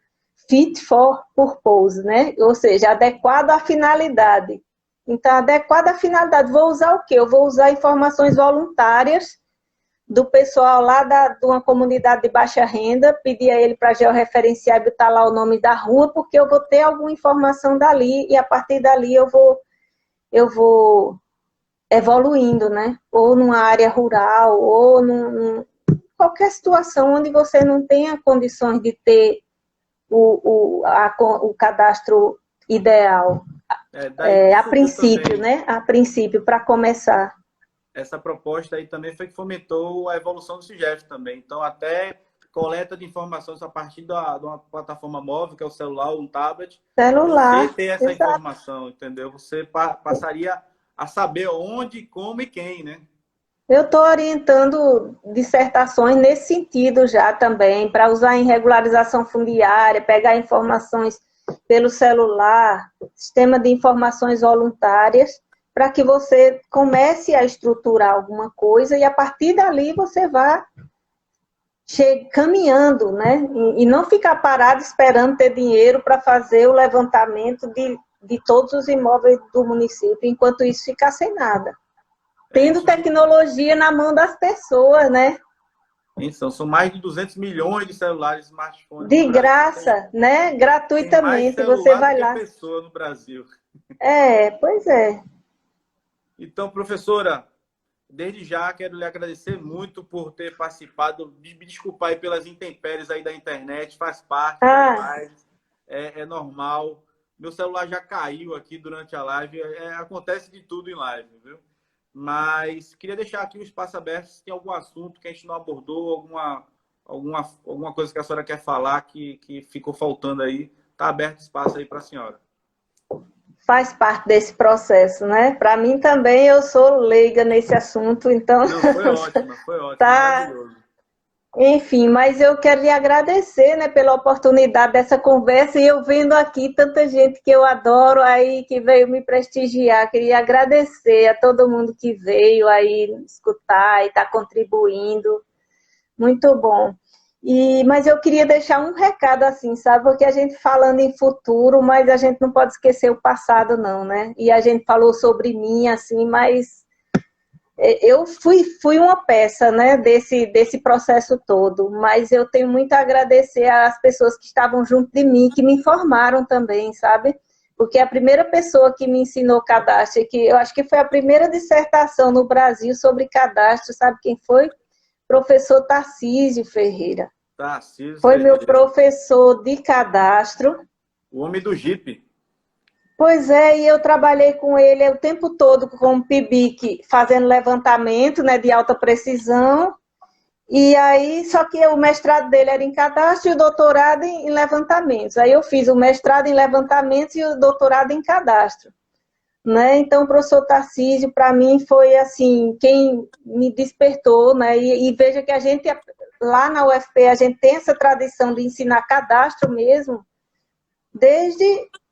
Fit for Purpose, né? Ou seja, adequado à finalidade. Então, adequado à finalidade, vou usar o quê? Eu vou usar informações voluntárias do pessoal lá de uma comunidade de baixa renda, pedir a ele para georreferenciar e botar lá o nome da rua, porque eu vou ter alguma informação dali e a partir dali eu vou evoluindo, né? Ou numa área rural, ou qualquer situação onde você não tenha condições de ter o cadastro ideal. A princípio, né? A princípio, para começar. Essa proposta aí também foi que fomentou a evolução do CIGEF também. Então, até coleta de informações a partir de uma plataforma móvel, que é o celular ou um tablet. Celular. Você ter essa informação, entendeu? Você passaria a saber onde, como e quem, né? Eu estou orientando dissertações nesse sentido já também, para usar em regularização fundiária, pegar informações pelo celular, sistema de informações voluntárias, para que você comece a estruturar alguma coisa e a partir dali você vá caminhando, né? E não ficar parado esperando ter dinheiro para fazer o levantamento de todos os imóveis do município, enquanto isso ficar sem nada. Tendo tecnologia na mão das pessoas, né? Então, são mais de 200 milhões de celulares e smartphones de graça, né? Gratuitamente, tem mais você vai do lá. que pessoa no Brasil. Pois é. Então, professora, desde já quero lhe agradecer muito por ter participado. Me desculpar aí pelas intempéries aí da internet, faz parte das lives, é normal. Meu celular já caiu aqui durante a live, acontece de tudo em live, viu? Mas queria deixar aqui um espaço aberto se tem algum assunto que a gente não abordou, alguma coisa que a senhora quer falar que ficou faltando aí. Está aberto espaço aí para a senhora. Faz parte desse processo, né? Para mim também, eu sou leiga nesse assunto, então... Não, foi ótimo, tá... maravilhoso. Enfim, mas eu quero lhe agradecer, né, pela oportunidade dessa conversa, e eu vendo aqui tanta gente que eu adoro aí, que veio me prestigiar. Queria agradecer a todo mundo que veio aí escutar e está contribuindo. Muito bom. Mas eu queria deixar um recado assim, sabe? Porque a gente falando em futuro, mas a gente não pode esquecer o passado, não, né? E a gente falou sobre mim, assim, mas eu fui uma peça, né, desse processo todo, mas eu tenho muito a agradecer às pessoas que estavam junto de mim, que me informaram também, sabe? Porque a primeira pessoa que me ensinou cadastro, que eu acho que foi a primeira dissertação no Brasil sobre cadastro, sabe quem foi? Professor Tarcísio Ferreira. Foi meu professor de cadastro. O homem do Jeep. Pois é, e eu trabalhei com ele o tempo todo com o PIBIC, fazendo levantamento, né, de alta precisão. E aí, só que o mestrado dele era em cadastro e o doutorado em levantamentos. Aí eu fiz o mestrado em levantamentos e o doutorado em cadastro. Né? Então, o professor Tarcísio, para mim, foi assim, quem me despertou, né? E veja que a gente, lá na UFP, a gente tem essa tradição de ensinar cadastro mesmo,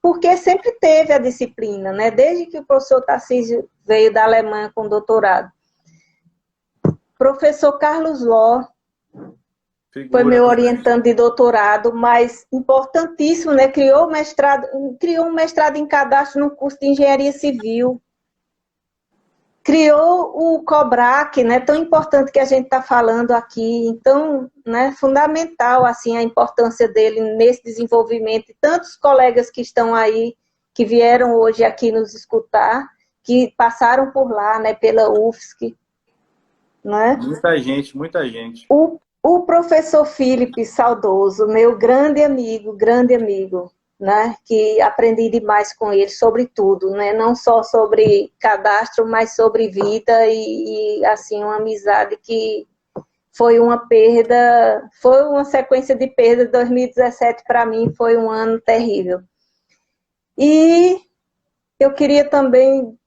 porque sempre teve a disciplina, né? Desde que o professor Tarcísio veio da Alemanha com doutorado. Professor Carlos Ló foi meu orientando de doutorado, mas importantíssimo, né? Criou um mestrado em cadastro no curso de engenharia civil. Criou o COBRAC, né? Tão importante que a gente está falando aqui. Então, né? Fundamental assim a importância dele nesse desenvolvimento. E tantos colegas que estão aí, que vieram hoje aqui nos escutar, que passaram por lá, né? Pela UFSC, né? Muita gente. O professor Felipe Saudoso, meu grande amigo, né? Que aprendi demais com ele sobre tudo, né? Não só sobre cadastro, mas sobre vida e assim, uma amizade que foi uma perda, foi uma sequência de perdas. 2017 para mim foi um ano terrível. E eu queria também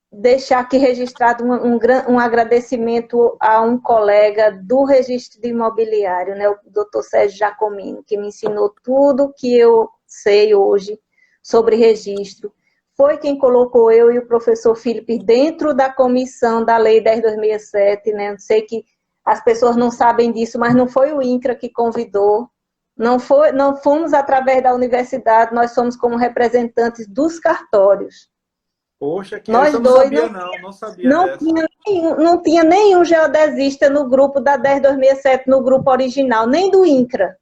deixar aqui registrado um agradecimento a um colega do registro de imobiliário, né, o doutor Sérgio Jacomino, que me ensinou tudo que eu sei hoje sobre registro. Foi quem colocou eu e o professor Felipe dentro da comissão da Lei 10.267, né? Eu sei que as pessoas não sabem disso, mas não foi o INCRA que convidou, não fomos através da universidade, nós somos como representantes dos cartórios. Poxa, que nós dois não sabia não tinha nenhum geodesista no grupo da 10.267, no grupo original, nem do INCRA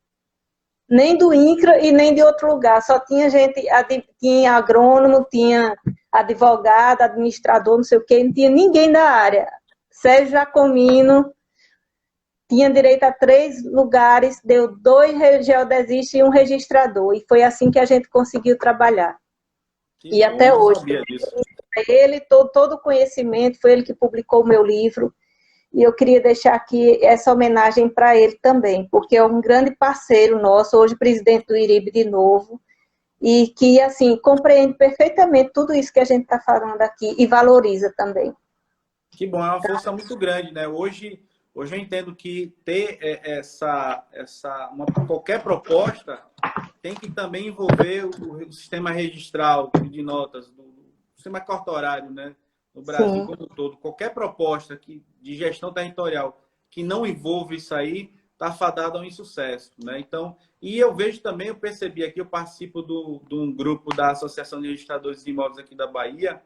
e nem de outro lugar, só tinha gente, tinha agrônomo, tinha advogado, administrador, não sei o quê, não tinha ninguém da área. Sérgio Jacomino tinha direito a 3 lugares, deu 2 geodesistas e um registrador, e foi assim que a gente conseguiu trabalhar. E até hoje, ele, todo o conhecimento, foi ele que publicou o meu livro, e eu queria deixar aqui essa homenagem para ele também, porque é um grande parceiro nosso, hoje presidente do IRIB de novo, e que, assim, compreende perfeitamente tudo isso que a gente está falando aqui, e valoriza também. Que bom, é uma força muito grande, né? Hoje eu entendo que ter qualquer proposta tem que também envolver o sistema registral de notas, o sistema cartorário, né? No Brasil Sim. como um todo. Qualquer proposta de gestão territorial que não envolva isso aí, está fadado ao insucesso, né? Então, e eu vejo também, eu percebi aqui, eu participo de um grupo da Associação de Registradores de Imóveis aqui da Bahia,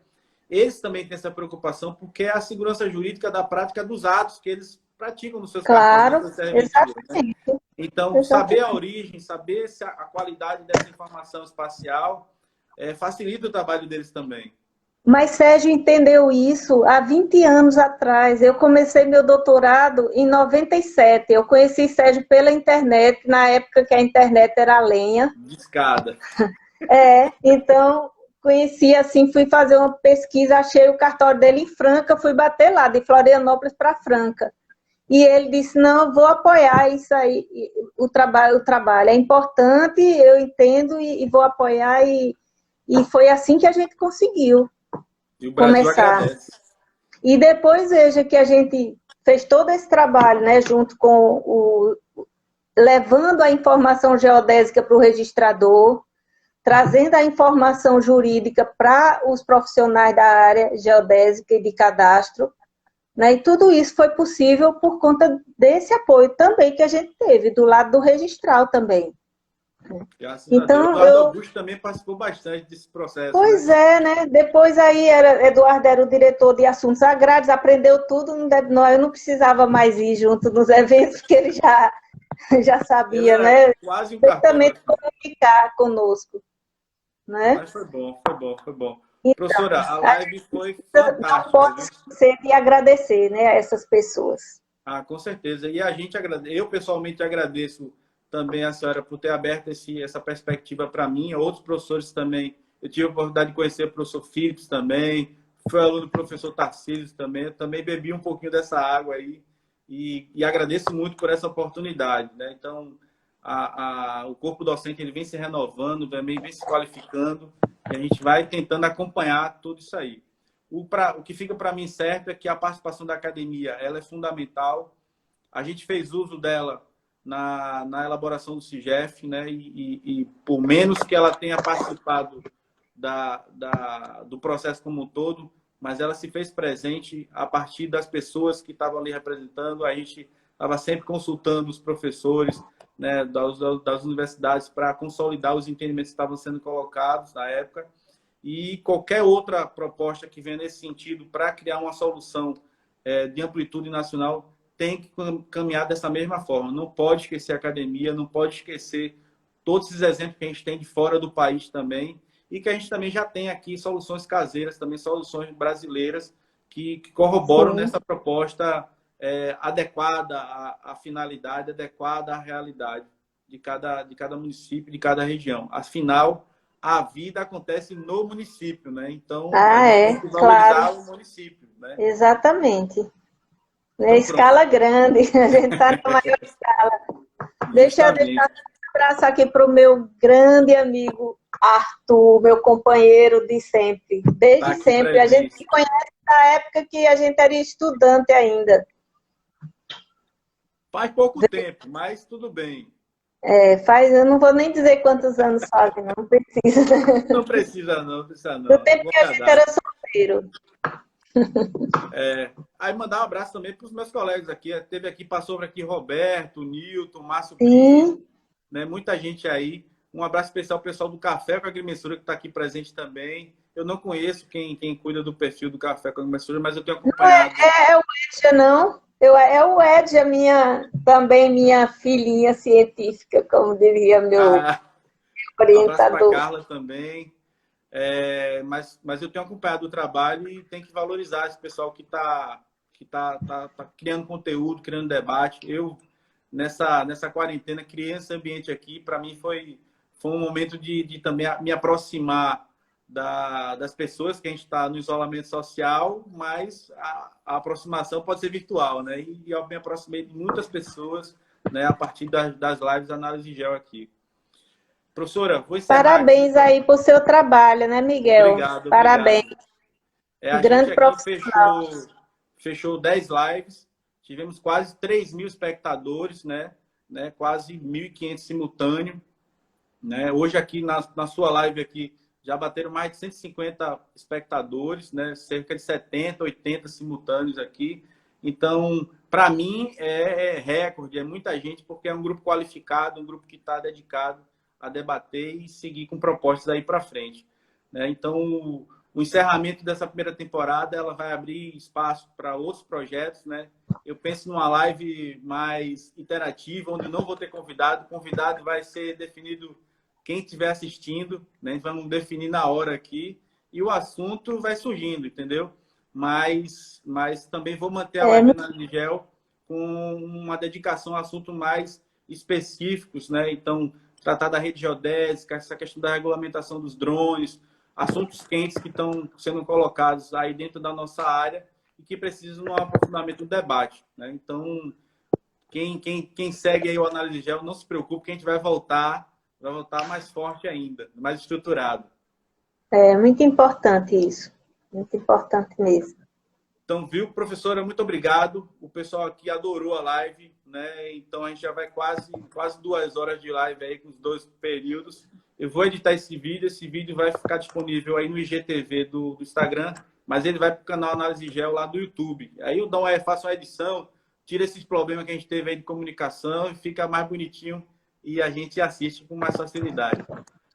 eles também têm essa preocupação porque é a segurança jurídica da prática dos atos que eles praticam nos seus cartões, Claro, nas suas serventias, né? exatamente. Então, saber a origem, saber se a qualidade dessa informação espacial facilita o trabalho deles também. Mas Sérgio entendeu isso há 20 anos atrás. Eu comecei meu doutorado em 97. Eu conheci Sérgio pela internet, na época que a internet era a lenha. Discada. Então, conheci assim, fui fazer uma pesquisa, achei o cartório dele em Franca, fui bater lá, de Florianópolis para Franca. E ele disse, não, vou apoiar isso aí, o trabalho é importante, eu entendo e vou apoiar. E foi assim que a gente conseguiu E o Brasil começar. agradece. E depois, veja que a gente fez todo esse trabalho, né, junto com levando a informação geodésica para o registrador, trazendo a informação jurídica para os profissionais da área geodésica e de cadastro, né? E tudo isso foi possível por conta desse apoio também que a gente teve, do lado do registral também. Graças a Deus. O Eduardo Augusto também participou bastante desse processo. Pois né? Depois aí, Eduardo era o diretor de assuntos agrários, aprendeu tudo, eu não precisava mais ir junto nos eventos, que ele já sabia, né? Quase um perfeitamente comunicar conosco. Né? Mas foi bom. Então, professora, a live foi fantástica. Não pode ser de agradecer, né, a essas pessoas. Com certeza. E a gente eu pessoalmente agradeço também a senhora por ter aberto essa perspectiva para mim, outros professores também. Eu tive a oportunidade de conhecer o professor Philips também, fui aluno do professor Tarcísio também, eu também bebi um pouquinho dessa água aí e agradeço muito por essa oportunidade, né? Então, o corpo docente ele vem se renovando, também vem se qualificando e a gente vai tentando acompanhar tudo isso aí. O que fica para mim certo é que a participação da academia ela é fundamental. A gente fez uso dela na elaboração do CIGEF, né? E por menos que ela tenha participado do processo como um todo, mas ela se fez presente a partir das pessoas que estavam ali representando. A gente estava sempre consultando os professores, né, das universidades para consolidar os entendimentos que estavam sendo colocados na época. E qualquer outra proposta que venha nesse sentido para criar uma solução de amplitude nacional tem que caminhar dessa mesma forma. Não pode esquecer a academia, não pode esquecer todos esses exemplos que a gente tem de fora do país também e que a gente também já tem aqui soluções caseiras, também soluções brasileiras que corroboram nessa proposta adequada à finalidade, adequada à realidade de cada município, de cada região. Afinal, a vida acontece no município, né? Então, a gente tem que valorizar o município, né? Exatamente. Então, escala grande, a gente está na maior escala. Deixa eu deixar um abraço aqui para o meu grande amigo Arthur, meu companheiro de sempre, desde sempre. A gente se conhece na época que a gente era estudante ainda. Faz pouco tempo, mas tudo bem. Eu não vou nem dizer quantos anos fazem, não precisa. Não precisa não. Do tempo que a gente era solteiro. Aí mandar um abraço também para os meus colegas aqui. Passou aqui Roberto, Nilton, Márcio Pinto, né? Muita gente aí. Um abraço especial ao pessoal do Café com Agrimensura que está aqui presente também. Eu não conheço quem cuida do perfil do Café com Agrimensura, mas eu tenho acompanhado. Não é o Edja, não. É o Edja, também minha filhinha científica, como diria meu orientador. Um abraço para Carla também. Mas eu tenho acompanhado o trabalho e tem que valorizar esse pessoal que tá criando conteúdo, criando debate. Eu, nessa quarentena, criei esse ambiente aqui. Para mim, foi um momento de também me aproximar das pessoas, que a gente está no isolamento social, mas a aproximação pode ser virtual, né? E eu me aproximei de muitas pessoas, né, a partir das lives de análise gel aqui. Professora, vou encerrar. Parabéns aí por seu trabalho, né, Miguel? Obrigado. Parabéns. A grande profissional. Fechou 10 lives, tivemos quase 3.000 espectadores, né? Quase 1.500 simultâneo. Né? Hoje aqui na sua live aqui já bateram mais de 150 espectadores, né? Cerca de 70, 80 simultâneos aqui. Então, para mim, é recorde, é muita gente, porque é um grupo qualificado, um grupo que está dedicado a debater e seguir com propostas aí para frente, né? Então, o encerramento dessa primeira temporada, ela vai abrir espaço para outros projetos, né? Eu penso numa live mais interativa, onde não vou ter convidado. O convidado vai ser definido quem estiver assistindo, né? Vamos definir na hora aqui e o assunto vai surgindo, entendeu? Mas também vou manter a live na Nigel com uma dedicação a assuntos mais específicos, né? Então, tratar da rede geodésica, essa questão da regulamentação dos drones, assuntos quentes que estão sendo colocados aí dentro da nossa área e que precisam de um aprofundamento do debate, né? Então, quem segue aí o Análise Geo, não se preocupe, que a gente vai voltar mais forte ainda, mais estruturado. É muito importante isso. Muito importante mesmo. Então, viu, professora, muito obrigado. O pessoal aqui adorou a live, né? Então, a gente já vai quase 2 horas de live aí, com os 2 períodos. Eu vou editar esse vídeo vai ficar disponível aí no IGTV do Instagram, mas ele vai para o canal Análise Geo lá do YouTube. Aí eu faço uma edição, tira esses problemas que a gente teve aí de comunicação e fica mais bonitinho e a gente assiste com mais facilidade.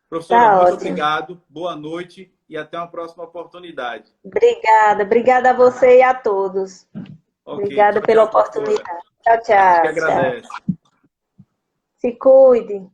Professora, muito obrigado, boa noite e até uma próxima oportunidade. Obrigada a você e a todos. Okay, obrigada pela oportunidade. Tchau, tchau. A gente que agradece. Se cuide.